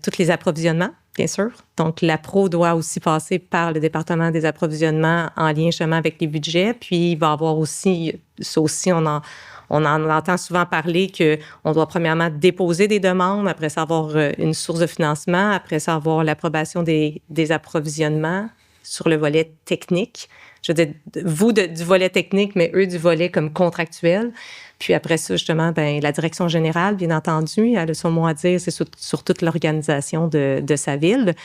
Speaker 3: Tous les approvisionnements, bien sûr. Donc, l'appro doit aussi passer par le département des approvisionnements en lien justement avec les budgets. Puis, il va y avoir aussi, ça aussi, on en entend souvent parler qu'on doit premièrement déposer des demandes, après ça avoir une source de financement, après ça avoir l'approbation des approvisionnements sur le volet technique. Je veux dire, vous du volet technique, mais eux du volet comme contractuel. Puis après ça, justement, bien, la direction générale, bien entendu, elle a son mot à dire, c'est sur toute l'organisation de sa ville.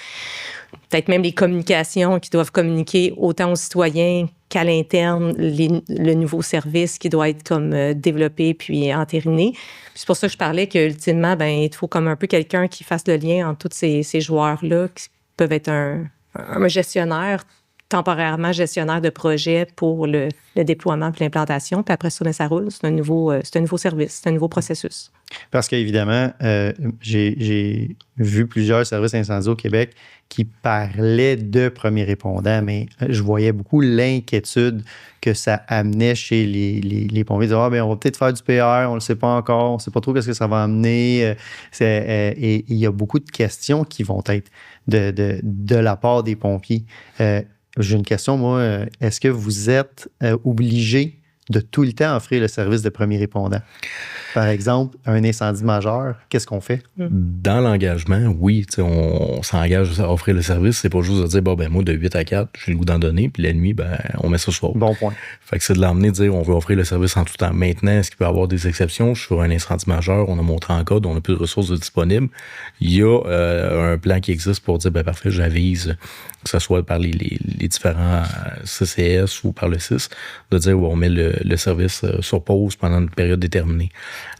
Speaker 3: Peut-être même les communications qui doivent communiquer autant aux citoyens qu'à l'interne, le nouveau service qui doit être comme développé puis entériné. Puis c'est pour ça que je parlais qu'ultimement, bien, il faut comme un peu quelqu'un qui fasse le lien entre tous ces joueurs-là qui peuvent être un gestionnaire, temporairement gestionnaire de projet pour le déploiement puis l'implantation. Puis après ça, ça roule. C'est un nouveau service, c'est un nouveau processus.
Speaker 1: Parce qu'évidemment, j'ai vu plusieurs services incendies au Québec qui parlaient de premiers répondants, mais je voyais beaucoup l'inquiétude que ça amenait chez les pompiers. Ils disaient, on va peut-être faire du PR, on ne le sait pas encore, on ne sait pas trop qu'est-ce que ça va amener. Et il y a beaucoup de questions qui vont être de la part des pompiers. J'ai une question, moi. Est-ce que vous êtes obligé de tout le temps offrir le service de premier répondant? Par exemple, un incendie majeur, qu'est-ce qu'on fait?
Speaker 2: Dans l'engagement, oui, on s'engage à offrir le service. C'est pas juste de dire, moi, de 8 à 4, j'ai le goût d'en donner, puis la nuit, on met ça sur.
Speaker 1: Bon point.
Speaker 2: Fait que c'est de l'emmener, de dire, on veut offrir le service en tout temps. Maintenant, est-ce qu'il peut y avoir des exceptions? Sur un incendie majeur, on a montré en code, on n'a plus de ressources disponibles. Il y a un plan qui existe pour dire, parfait, j'avise, que ce soit par les différents CCS ou par le CIS, de dire, on met le service sur pause pendant une période déterminée.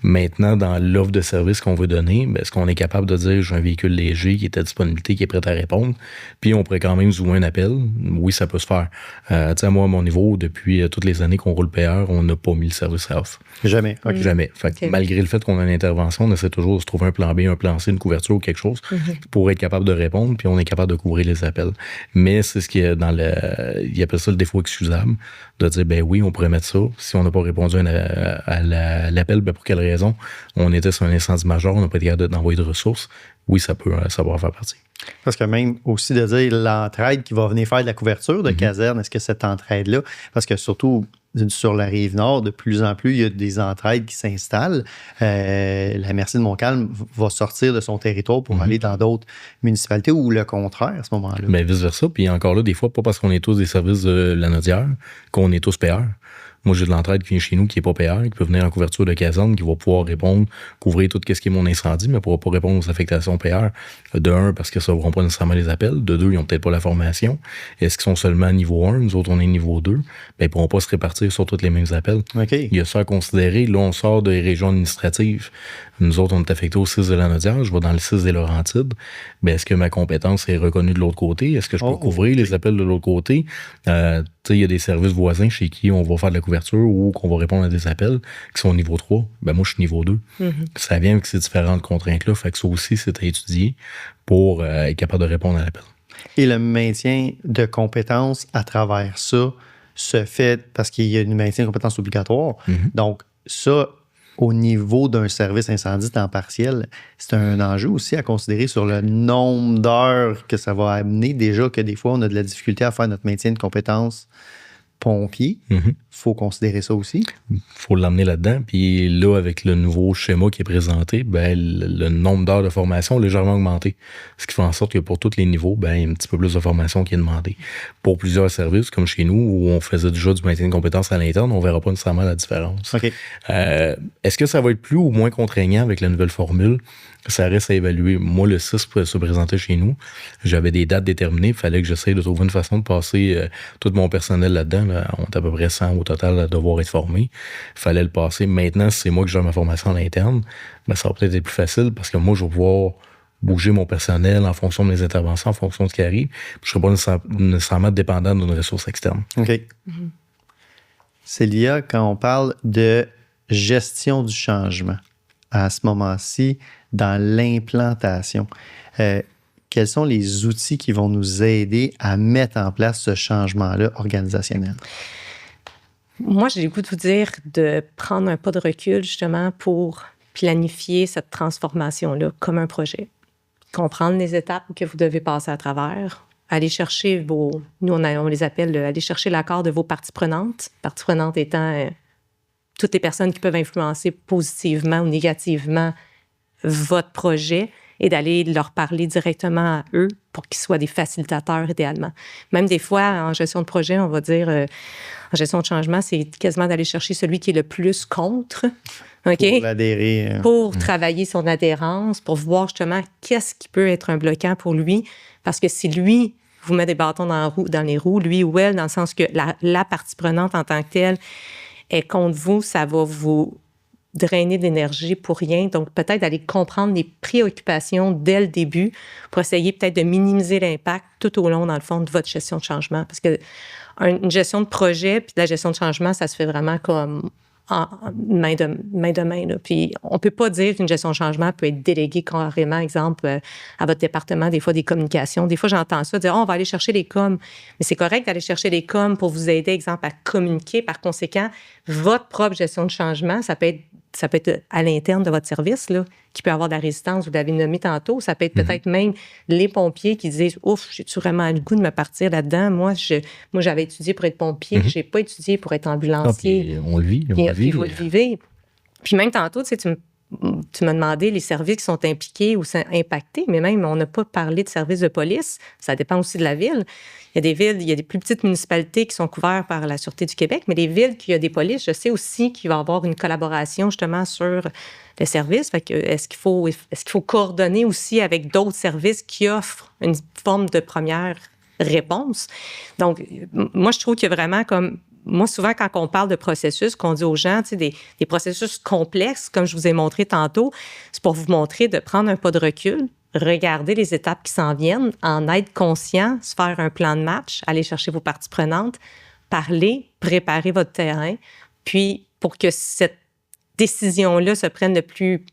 Speaker 2: Maintenant, dans l'offre de service qu'on veut donner, est-ce qu'on est capable de dire j'ai un véhicule léger qui est à disponibilité, qui est prêt à répondre, puis on pourrait quand même zoomer un appel? Oui, ça peut se faire. Moi, à mon niveau, depuis toutes les années qu'on roule PR, on n'a pas mis le service à off.
Speaker 1: Jamais. Okay.
Speaker 2: Jamais. Fait que malgré le fait qu'on a une intervention, on essaie toujours de se trouver un plan B, un plan C, une couverture ou quelque chose pour être capable de répondre, puis on est capable de couvrir les appels. Mais c'est ce qui est dans il appelle ça le défaut excusable, de dire, oui, on pourrait mettre ça. Si on n'a pas répondu à l'appel, pour quelle raison? On était sur un incendie majeur, on n'a pas été capable d'envoyer de ressources. Oui, ça va en faire partie.
Speaker 1: Parce que même aussi de dire l'entraide qui va venir faire de la couverture de caserne, est-ce que cette entraide-là, parce que surtout sur la Rive-Nord, de plus en plus, il y a des entraides qui s'installent. La MRC de Montcalm va sortir de son territoire pour aller dans d'autres municipalités ou le contraire à ce moment-là.
Speaker 2: Mais vice-versa. Puis encore là, des fois, pas parce qu'on est tous des services de la Nodière qu'on est tous payeurs. Moi, j'ai de l'entraide qui vient chez nous qui n'est pas payeur, qui peut venir en couverture de caserne, qui va pouvoir répondre, couvrir tout ce qui est mon incendie, mais ne pourra pas répondre aux affectations payeurs. De un, parce que ça ne sauront pas nécessairement les appels. De deux, ils n'ont peut-être pas la formation. Est-ce qu'ils sont seulement niveau 1? Nous autres, on est niveau 2. Ben, ils ne pourront pas se répartir sur tous les mêmes appels.
Speaker 1: Okay.
Speaker 2: Il y a ça à considérer. Là, on sort des régions administratives. Nous autres, on est affectés au 6 de la Nodière. Je vais dans le 6 des Laurentides. Ben, est-ce que ma compétence est reconnue de l'autre côté? Est-ce que je peux couvrir les appels de l'autre côté? Il y a des services voisins chez qui on va faire de la couverture ou qu'on va répondre à des appels qui sont au niveau 3. Ben moi, je suis niveau 2. Ça vient avec ces différentes contraintes-là. Fait que ça aussi, c'est à étudier pour être capable de répondre à l'appel.
Speaker 1: Et le maintien de compétences à travers ça se fait parce qu'il y a une maintien de compétences obligatoire. Donc, ça, au niveau d'un service incendie temps partiel, c'est un enjeu aussi à considérer sur le nombre d'heures que ça va amener. Déjà que des fois, on a de la difficulté à faire notre maintien de compétences pompier. Faut considérer ça aussi.
Speaker 2: Faut l'emmener là-dedans. Puis là, avec le nouveau schéma qui est présenté, ben, le nombre d'heures de formation a légèrement augmenté. Ce qui fait en sorte que pour tous les niveaux, ben, il y a un petit peu plus de formation qui est demandée. Pour plusieurs services, comme chez nous, où on faisait déjà du maintien de compétences à l'interne, on verra pas nécessairement la différence.
Speaker 1: Okay.
Speaker 2: Est-ce que ça va être plus ou moins contraignant avec la nouvelle formule? Ça reste à évaluer. Moi, le 6 se présentait chez nous. J'avais des dates déterminées. Il fallait que j'essaye de trouver une façon de passer tout mon personnel là-dedans. Là. On est à peu près 100 au total à devoir être formé. Il fallait le passer. Maintenant, si c'est moi que j'ai ma formation à l'interne, ben, ça va peut-être être plus facile parce que moi, je vais pouvoir bouger mon personnel en fonction de mes interventions, en fonction de ce qui arrive. Puis je ne serai pas nécessairement dépendant d'une ressource externe.
Speaker 1: OK. Célia, quand on parle de gestion du changement, à ce moment-ci, dans l'implantation, quels sont les outils qui vont nous aider à mettre en place ce changement-là organisationnel?
Speaker 3: Moi, j'ai le goût de vous dire de prendre un pas de recul, justement, pour planifier cette transformation-là comme un projet. Comprendre les étapes que vous devez passer à travers. Aller chercher vos... Nous, on les appelle aller chercher l'accord de vos parties prenantes. Parties prenantes étant toutes les personnes qui peuvent influencer positivement ou négativement votre projet et d'aller leur parler directement à eux pour qu'ils soient des facilitateurs idéalement. Même des fois, en gestion de projet, on va dire, en gestion de changement, c'est quasiment d'aller chercher celui qui est le plus contre. Okay?
Speaker 1: Pour l'adhérer.
Speaker 3: Pour travailler son adhérence, pour voir justement qu'est-ce qui peut être un bloquant pour lui. Parce que si lui vous met des bâtons dans les roues, lui ou elle, dans le sens que la partie prenante en tant que telle est contre vous, ça va vous drainer d'énergie pour rien. Donc, peut-être d'aller comprendre les préoccupations dès le début pour essayer peut-être de minimiser l'impact tout au long, dans le fond, de votre gestion de changement. Parce que une gestion de projet puis de la gestion de changement, ça se fait vraiment comme main de main. Là. Puis, on ne peut pas dire qu'une gestion de changement peut être déléguée carrément, exemple, à votre département, des fois, des communications. Des fois, j'entends ça, dire, on va aller chercher les coms. Mais c'est correct d'aller chercher les coms pour vous aider, exemple, à communiquer. Par conséquent, votre propre gestion de changement, ça peut être à l'interne de votre service, là, qui peut avoir de la résistance, vous l'avez nommé tantôt. Ça peut être peut-être même les pompiers qui disent « Ouf, j'ai-tu vraiment le goût de me partir là-dedans? Moi, j'avais étudié pour être pompier, j'ai pas étudié pour être ambulancier. »
Speaker 2: On le vit.
Speaker 3: Puis vous le vivez. Puis même tantôt, tu m'as demandé les services qui sont impliqués ou impactés, mais même, on n'a pas parlé de services de police. Ça dépend aussi de la ville. Il y a des villes, il y a des plus petites municipalités qui sont couvertes par la Sûreté du Québec, mais les villes qui ont des polices, je sais aussi qu'il va y avoir une collaboration justement sur les services. Fait que est-ce qu'il faut coordonner aussi avec d'autres services qui offrent une forme de première réponse? Donc, moi, je trouve qu'il y a vraiment comme... Moi, souvent, quand on parle de processus, qu'on dit aux gens, tu sais, des processus complexes, comme je vous ai montré tantôt, c'est pour vous montrer de prendre un pas de recul, regarder les étapes qui s'en viennent, en être conscient, se faire un plan de match, aller chercher vos parties prenantes, parler, préparer votre terrain, puis pour que cette décision-là se prenne le plus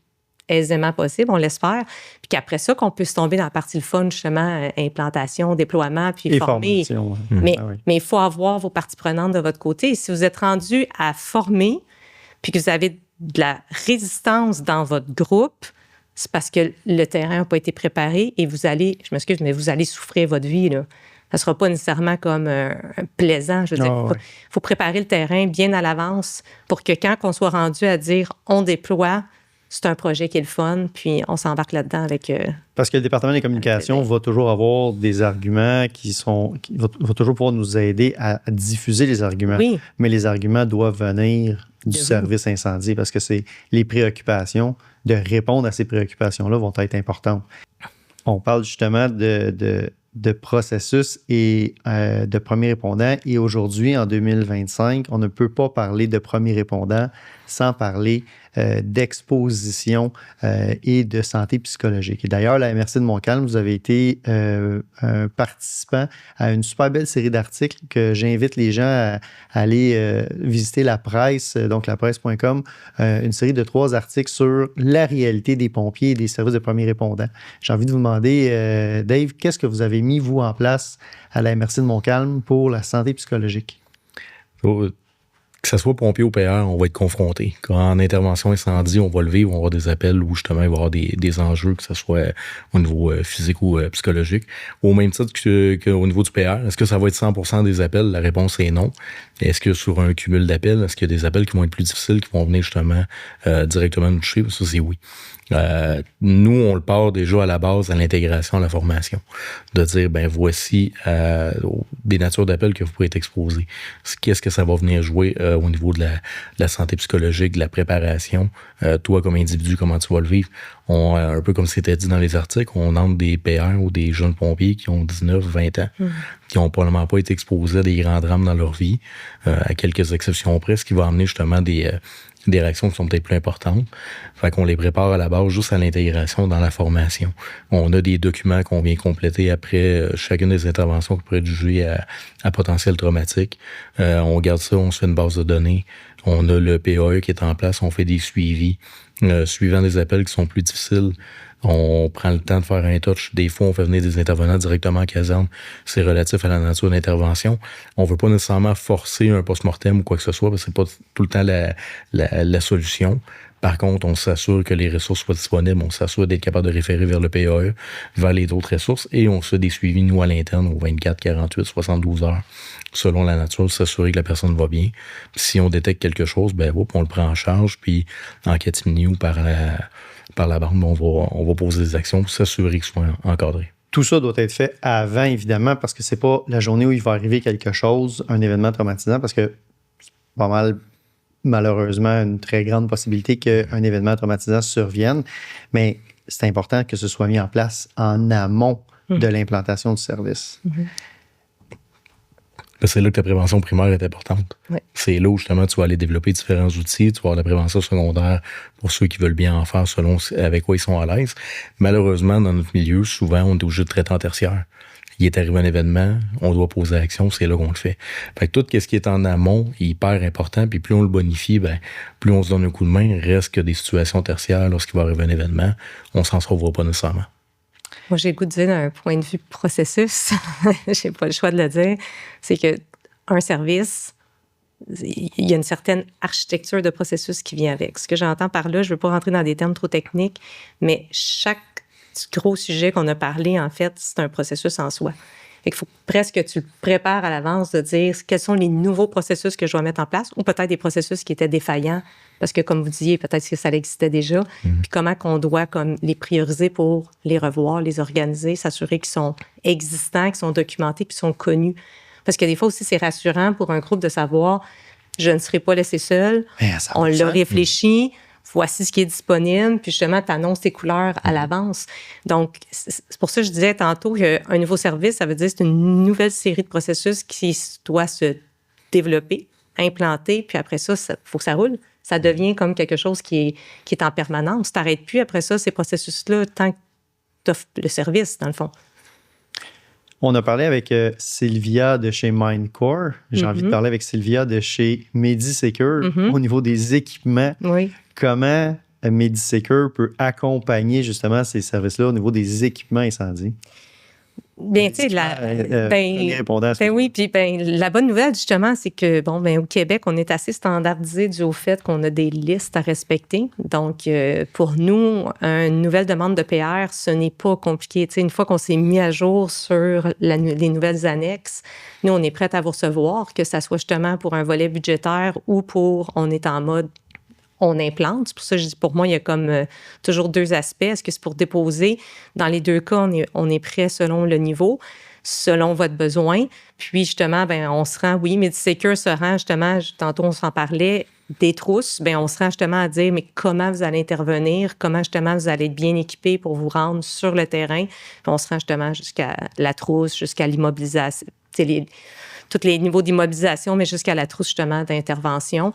Speaker 3: aisément possible, on laisse faire, puis qu'après ça, qu'on puisse tomber dans la partie le fun, justement, implantation, déploiement, puis former. Mais il faut avoir vos parties prenantes de votre côté. Et si vous êtes rendu à former, puis que vous avez de la résistance dans votre groupe, c'est parce que le terrain n'a pas été préparé et vous allez, je m'excuse, mais vous allez souffrir votre vie, là. Ça ne sera pas nécessairement comme plaisant. Je veux dire, faut préparer le terrain bien à l'avance pour que quand on soit rendu à dire on déploie, c'est un projet qui est le fun, puis on s'embarque là-dedans avec...
Speaker 1: Parce que le département des communications va toujours avoir des arguments va toujours pouvoir nous aider à diffuser les arguments.
Speaker 3: Oui.
Speaker 1: Mais les arguments doivent venir du service incendie parce que c'est les préoccupations, de répondre à ces préoccupations-là vont être importantes. On parle justement de processus et de premiers répondants. Et aujourd'hui, en 2025, on ne peut pas parler de premiers répondants sans parler d'exposition et de santé psychologique. Et d'ailleurs, la MRC de Montcalm, vous avez été un participant à une super belle série d'articles que j'invite les gens à aller visiter la presse, donc lapresse.com, une série de 3 articles sur la réalité des pompiers et des services de premiers répondants. J'ai envie de vous demander, Dave, qu'est-ce que vous avez mis, vous, en place à la MRC de Montcalm pour la santé psychologique?
Speaker 2: Que ce soit pompier ou PR, on va être confronté. En intervention incendie, on va le vivre, on va avoir des appels où justement il va y avoir des enjeux, que ce soit au niveau physique ou psychologique. Au même titre qu'au niveau du PR, est-ce que ça va être 100% des appels? La réponse est non. Est-ce que sur un cumul d'appels, est-ce qu'il y a des appels qui vont être plus difficiles, qui vont venir justement directement nous toucher? Ça, c'est oui. Nous, on le part déjà à la base, à l'intégration, à la formation. De dire, voici des natures d'appels que vous pouvez être exposés. Qu'est-ce que ça va venir jouer au niveau de la santé psychologique, de la préparation? Toi, comme individu, comment tu vas le vivre? Un peu comme c'était dit dans les articles, on entre des PR ou des jeunes pompiers qui ont 19, 20 ans, qui n'ont probablement pas été exposés à des grands drames dans leur vie, à quelques exceptions près, ce qui va amener justement des réactions qui sont peut-être plus importantes. Fait qu'on les prépare à la base juste à l'intégration dans la formation. On a des documents qu'on vient compléter après chacune des interventions qui pourraient être jugées à potentiel traumatique. On garde ça, on se fait une base de données. On a le PAE qui est en place, on fait des suivis. Suivant des appels qui sont plus difficiles, on prend le temps de faire un touch. Des fois, on fait venir des intervenants directement en caserne. C'est relatif à la nature d'intervention. On veut pas nécessairement forcer un post-mortem ou quoi que ce soit, parce que c'est pas tout le temps la solution. Par contre, on s'assure que les ressources soient disponibles. On s'assure d'être capable de référer vers le PAE, vers les autres ressources, et on se fait des suivis, nous, à l'interne, aux 24, 48, 72 heures, selon la nature, s'assurer que la personne va bien. Puis si on détecte quelque chose, on le prend en charge, puis en catimini ou par la bande, on va poser des actions pour s'assurer qu'ils soient encadrés.
Speaker 1: Tout ça doit être fait avant, évidemment, parce que c'est pas la journée où il va arriver quelque chose, un événement traumatisant, parce que c'est pas mal, malheureusement, une très grande possibilité qu'un événement traumatisant survienne. Mais c'est important que ce soit mis en place en amont de l'implantation du service.
Speaker 2: C'est là que la prévention primaire est importante.
Speaker 3: Oui.
Speaker 2: C'est là où, justement, tu vas aller développer différents outils. Tu vas avoir la prévention secondaire pour ceux qui veulent bien en faire selon avec quoi ils sont à l'aise. Malheureusement, dans notre milieu, souvent, on est obligé de traiter en tertiaire. Il est arrivé un événement, on doit poser l'action, c'est là qu'on le fait. Fait que tout ce qui est en amont est hyper important, puis plus on le bonifie, plus on se donne un coup de main. Reste que des situations tertiaires, lorsqu'il va arriver un événement, on s'en sauvera pas nécessairement.
Speaker 3: Moi, j'ai le goût de dire d'un point de vue processus, j'ai pas le choix de le dire, c'est qu'un service, il y a une certaine architecture de processus qui vient avec. Ce que j'entends par là, je ne veux pas rentrer dans des termes trop techniques, mais chaque gros sujet qu'on a parlé, en fait, c'est un processus en soi. Fait qu'il faut presque que tu le prépares à l'avance de dire quels sont les nouveaux processus que je dois mettre en place ou peut-être des processus qui étaient défaillants parce que, comme vous disiez, peut-être que ça existait déjà. Puis comment qu'on doit les prioriser pour les revoir, les organiser, s'assurer qu'ils sont existants, qu'ils sont documentés, qu'ils sont connus. Parce que des fois aussi, c'est rassurant pour un groupe de savoir je ne serai pas laissé seul, on l'a réfléchi, voici ce qui est disponible, puis justement, tu annonces tes couleurs à l'avance. Donc, c'est pour ça que je disais tantôt qu'un nouveau service, ça veut dire que c'est une nouvelle série de processus qui doit se développer, implanter, puis après ça, il faut que ça roule. Ça devient comme quelque chose qui est en permanence. Tu n'arrêtes plus après ça, ces processus-là, tant que tu offres le service, dans le fond.
Speaker 1: On a parlé avec Sylvia de chez Mindcore. J'ai envie de parler avec Sylvia de chez MediSecure au niveau des équipements.
Speaker 3: Oui.
Speaker 1: Comment MediSecure peut accompagner justement ces services-là au niveau des équipements incendies?
Speaker 3: Bien, tu sais, oui, puis la bonne nouvelle, justement, c'est que, au Québec, on est assez standardisé dû au fait qu'on a des listes à respecter. Donc, pour nous, une nouvelle demande de PR, ce n'est pas compliqué. Tu sais, une fois qu'on s'est mis à jour sur les nouvelles annexes, nous, on est prêts à vous recevoir, que ça soit justement pour un volet budgétaire ou on est en mode on implante. C'est pour ça que je dis, pour moi, il y a comme toujours deux aspects. Est-ce que c'est pour déposer? Dans les deux cas, on est prêt selon le niveau, selon votre besoin. Puis, justement, on se rend, oui, MediSecure se rend, justement, tantôt, on s'en parlait, des trousses, on se rend justement à dire, mais comment vous allez intervenir? Comment, justement, vous allez être bien équipé pour vous rendre sur le terrain? Puis, on se rend, justement, jusqu'à la trousse, jusqu'à l'immobilisation, tous les niveaux d'immobilisation, mais jusqu'à la trousse, justement, d'intervention.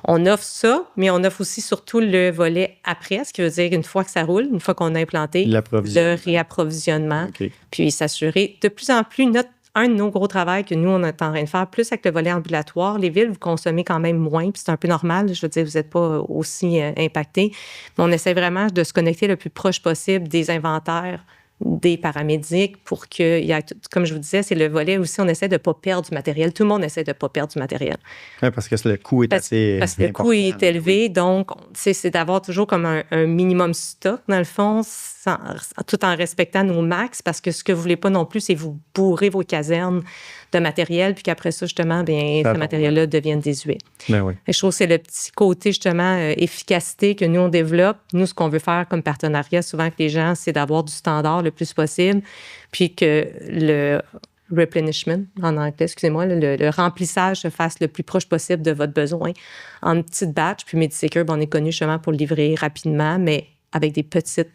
Speaker 3: On offre ça, mais on offre aussi surtout le volet après, ce qui veut dire une fois que ça roule, une fois qu'on a implanté, le réapprovisionnement, okay. Puis s'assurer. De plus en plus, un de nos gros travaux que nous, on est en train de faire, plus avec le volet ambulatoire, les villes, vous consommez quand même moins, puis c'est un peu normal, je veux dire, vous n'êtes pas aussi impactés. Mais on essaie vraiment de se connecter le plus proche possible des inventaires des paramédics pour que, comme je vous disais, c'est le volet aussi, on essaie de ne pas perdre du matériel. Tout le monde essaie de ne pas perdre du matériel.
Speaker 1: Oui, parce que le coût est assez
Speaker 3: Parce que le coût est élevé, donc c'est d'avoir toujours comme un minimum stock, dans le fond, tout en respectant nos max, parce que ce que vous ne voulez pas non plus, c'est vous bourrer vos casernes de matériel, puis qu'après ça, justement, ce matériel-là devienne désuet.
Speaker 1: Ben oui.
Speaker 3: Je trouve que c'est le petit côté, justement, efficacité que nous, on développe. Nous, ce qu'on veut faire comme partenariat, souvent avec les gens, c'est d'avoir du standard le plus possible, puis que le replenishment, en anglais, excusez-moi, le remplissage se fasse le plus proche possible de votre besoin en petites batches. Puis MediSecure, on est connu justement pour le livrer rapidement, mais avec des petites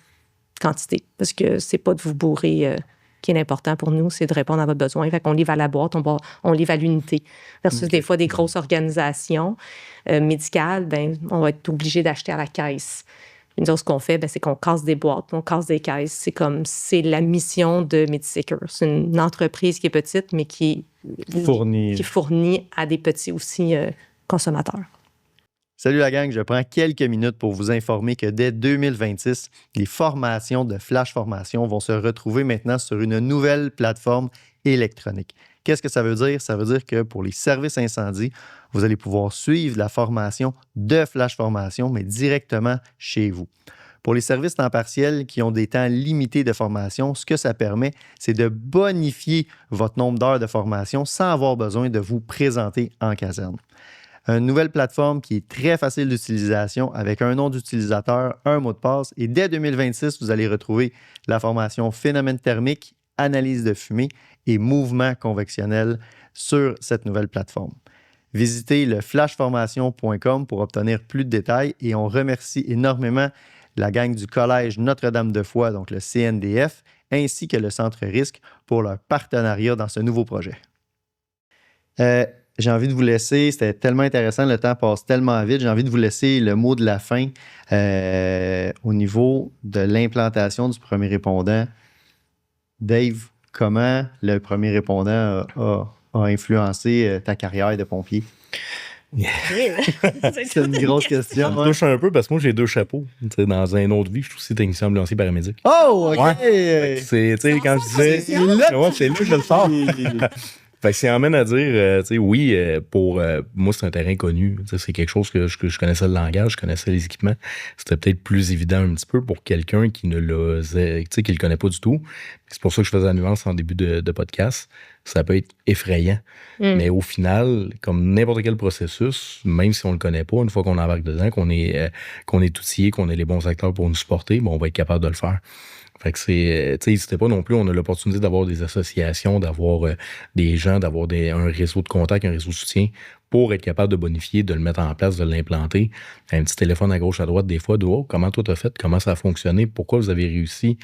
Speaker 3: quantités, parce que c'est pas de vous bourrer... qui est important pour nous, c'est de répondre à votre besoin. Fait qu'on livre à la boîte, on livre à l'unité. Versus des fois, des grosses organisations médicales, on va être obligé d'acheter à la caisse. Nous autres, ce qu'on fait, c'est qu'on casse des boîtes, on casse des caisses. C'est la mission de MediSecure. C'est une entreprise qui est petite, mais qui fournit à des petits aussi consommateurs.
Speaker 1: Salut la gang, je prends quelques minutes pour vous informer que dès 2026, les formations de Flash Formation vont se retrouver maintenant sur une nouvelle plateforme électronique. Qu'est-ce que ça veut dire? Ça veut dire que pour les services incendie, vous allez pouvoir suivre la formation de Flash Formation, mais directement chez vous. Pour les services temps partiel qui ont des temps limités de formation, ce que ça permet, c'est de bonifier votre nombre d'heures de formation sans avoir besoin de vous présenter en caserne. Une nouvelle plateforme qui est très facile d'utilisation avec un nom d'utilisateur, un mot de passe. Et dès 2026, vous allez retrouver la formation phénomène thermique, analyse de fumée et mouvement convectionnel sur cette nouvelle plateforme. Visitez le flashformation.com pour obtenir plus de détails et on remercie énormément la gang du Collège Notre-Dame-de-Foy, donc le CNDF, ainsi que le Centre Risque pour leur partenariat dans ce nouveau projet. J'ai envie de vous laisser, c'était tellement intéressant, le temps passe tellement vite, j'ai envie de vous laisser le mot de la fin au niveau de l'implantation du premier répondant. Dave, comment le premier répondant a influencé ta carrière de pompier? C'est une grosse question.
Speaker 2: Ça me touche un peu parce que moi, j'ai deux chapeaux. T'sais, dans un autre vie, je suis aussi technicien ambulancier paramédic.
Speaker 1: Oh, OK!
Speaker 2: Ouais. C'est, quand je disais... C'est là que je le sors. Fait que ça emmène à dire, oui, pour moi, c'est un terrain connu. C'est quelque chose que je connaissais le langage, je connaissais les équipements. C'était peut-être plus évident un petit peu pour quelqu'un qui ne qui le connaît pas du tout. C'est pour ça que je faisais la nuance en début de podcast. Ça peut être effrayant. Mais au final, comme n'importe quel processus, même si on le connaît pas, une fois qu'on embarque dedans, qu'on est outillé, qu'on ait les bons acteurs pour nous supporter, on va être capable de le faire. Fait que n'hésitez pas non plus, on a l'opportunité d'avoir des associations, d'avoir des gens, d'avoir un réseau de contact, un réseau de soutien pour être capable de bonifier, de le mettre en place, de l'implanter. Un petit téléphone à gauche, à droite, des fois, de comment toi t'as fait, comment ça a fonctionné, pourquoi vous avez réussi,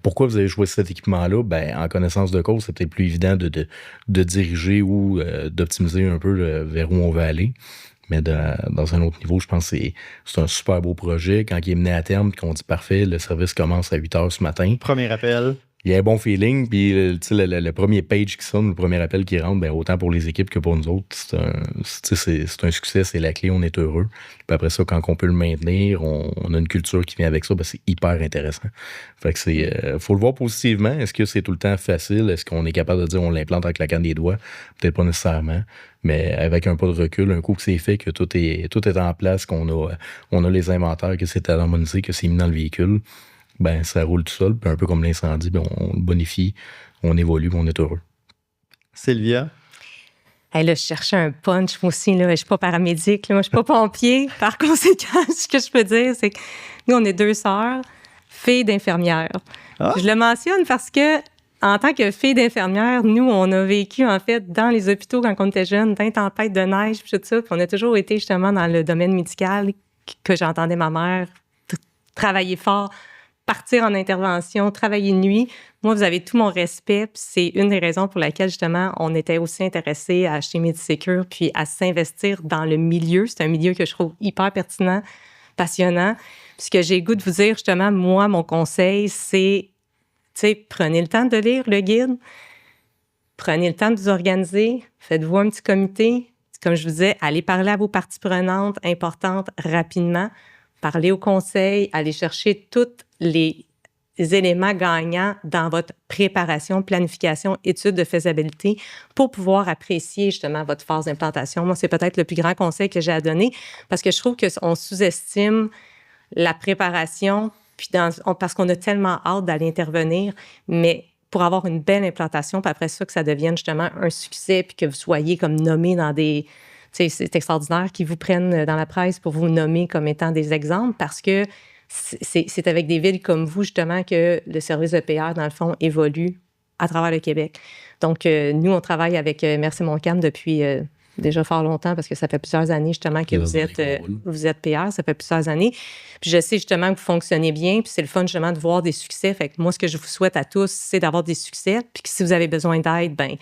Speaker 2: pourquoi vous avez choisi cet équipement-là, en connaissance de cause, c'est peut-être plus évident de diriger ou d'optimiser un peu vers où on veut aller. Mais dans un autre niveau, je pense que c'est un super beau projet. Quand il est mené à terme, qu'on dit parfait, le service commence à 8 h ce matin.
Speaker 1: Premier appel.
Speaker 2: il y a un bon feeling, puis le premier page qui sonne, le premier appel qui rentre, ben, autant pour les équipes que pour nous autres, c'est un succès, c'est la clé, on est heureux. Puis après ça, quand on peut le maintenir, on a une culture qui vient avec ça, ben, c'est hyper intéressant. Fait que faut le voir positivement. Est-ce que c'est tout le temps facile? Est-ce qu'on est capable de dire on l'implante avec la canne des doigts? Peut-être pas nécessairement, mais avec un pas de recul, un coup que c'est fait, que tout est en place, qu'on a les inventaires, que c'est harmonisé, que c'est mis dans le véhicule, ben ça roule tout seul, puis un peu comme l'incendie, ben on le bonifie, on évolue, on est heureux.
Speaker 1: Sylvia?
Speaker 3: Hey, là, je cherchais un punch, moi aussi. Là, je ne suis pas paramédic, là, moi, je ne suis pas pompier. Par conséquent, ce que je peux dire, c'est que nous, on est 2 sœurs, filles d'infirmières.
Speaker 1: Ah.
Speaker 3: Je le mentionne parce que, en tant que filles d'infirmières, nous, on a vécu, en fait, dans les hôpitaux quand on était jeunes, dans les tempêtes de neige, puis tout ça. Puis on a toujours été, justement, dans le domaine médical, que j'entendais ma mère travailler fort, partir en intervention, travailler de nuit. Moi, vous avez tout mon respect. Puis c'est une des raisons pour laquelle, justement, on était aussi intéressés à acheter Medisecure puis à s'investir dans le milieu. C'est un milieu que je trouve hyper pertinent, passionnant. Puis ce que j'ai le goût de vous dire, justement, moi, mon conseil, c'est, tu sais, prenez le temps de lire le guide. Prenez le temps de vous organiser. Faites-vous un petit comité. Comme je vous disais, allez parler à vos parties prenantes importantes rapidement. Parler au conseil, aller chercher tous les éléments gagnants dans votre préparation, planification, étude de faisabilité pour pouvoir apprécier justement votre phase d'implantation. Moi, c'est peut-être le plus grand conseil que j'ai à donner parce que je trouve qu'on sous-estime la préparation puis parce qu'on a tellement hâte d'aller intervenir, mais pour avoir une belle implantation, puis après ça, que ça devienne justement un succès puis que vous soyez comme nommé dans des... C'est extraordinaire qu'ils vous prennent dans la presse pour vous nommer comme étant des exemples parce que c'est avec des villes comme vous, justement, que le service EPR, dans le fond, évolue à travers le Québec. Donc, nous, on travaille avec Merci Montcalm depuis déjà fort longtemps parce que ça fait plusieurs années, justement, que vous êtes PR. Ça fait plusieurs années. Puis je sais, justement, que vous fonctionnez bien. Puis c'est le fun, justement, de voir des succès. Fait que moi, ce que je vous souhaite à tous, c'est d'avoir des succès. Puis que si vous avez besoin d'aide, ben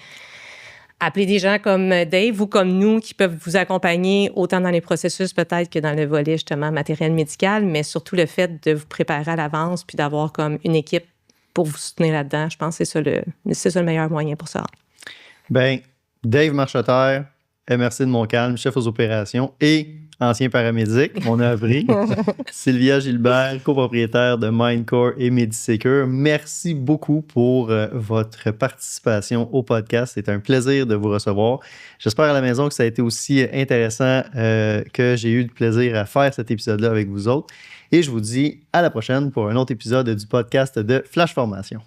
Speaker 3: appelez des gens comme Dave ou comme nous qui peuvent vous accompagner autant dans les processus peut-être que dans le volet justement matériel médical, mais surtout le fait de vous préparer à l'avance puis d'avoir comme une équipe pour vous soutenir là-dedans. Je pense que c'est ça le meilleur moyen pour ça.
Speaker 1: Bien, Dave Marcheterre, MRC de Montcalm, chef aux opérations et ancien paramédic, on a appris. Sylvia Gilbert, copropriétaire de Mindcore et Medisecure. Merci beaucoup pour votre participation au podcast. C'est un plaisir de vous recevoir. J'espère à la maison que ça a été aussi intéressant que j'ai eu le plaisir à faire cet épisode-là avec vous autres. Et je vous dis à la prochaine pour un autre épisode du podcast de Flash Formation.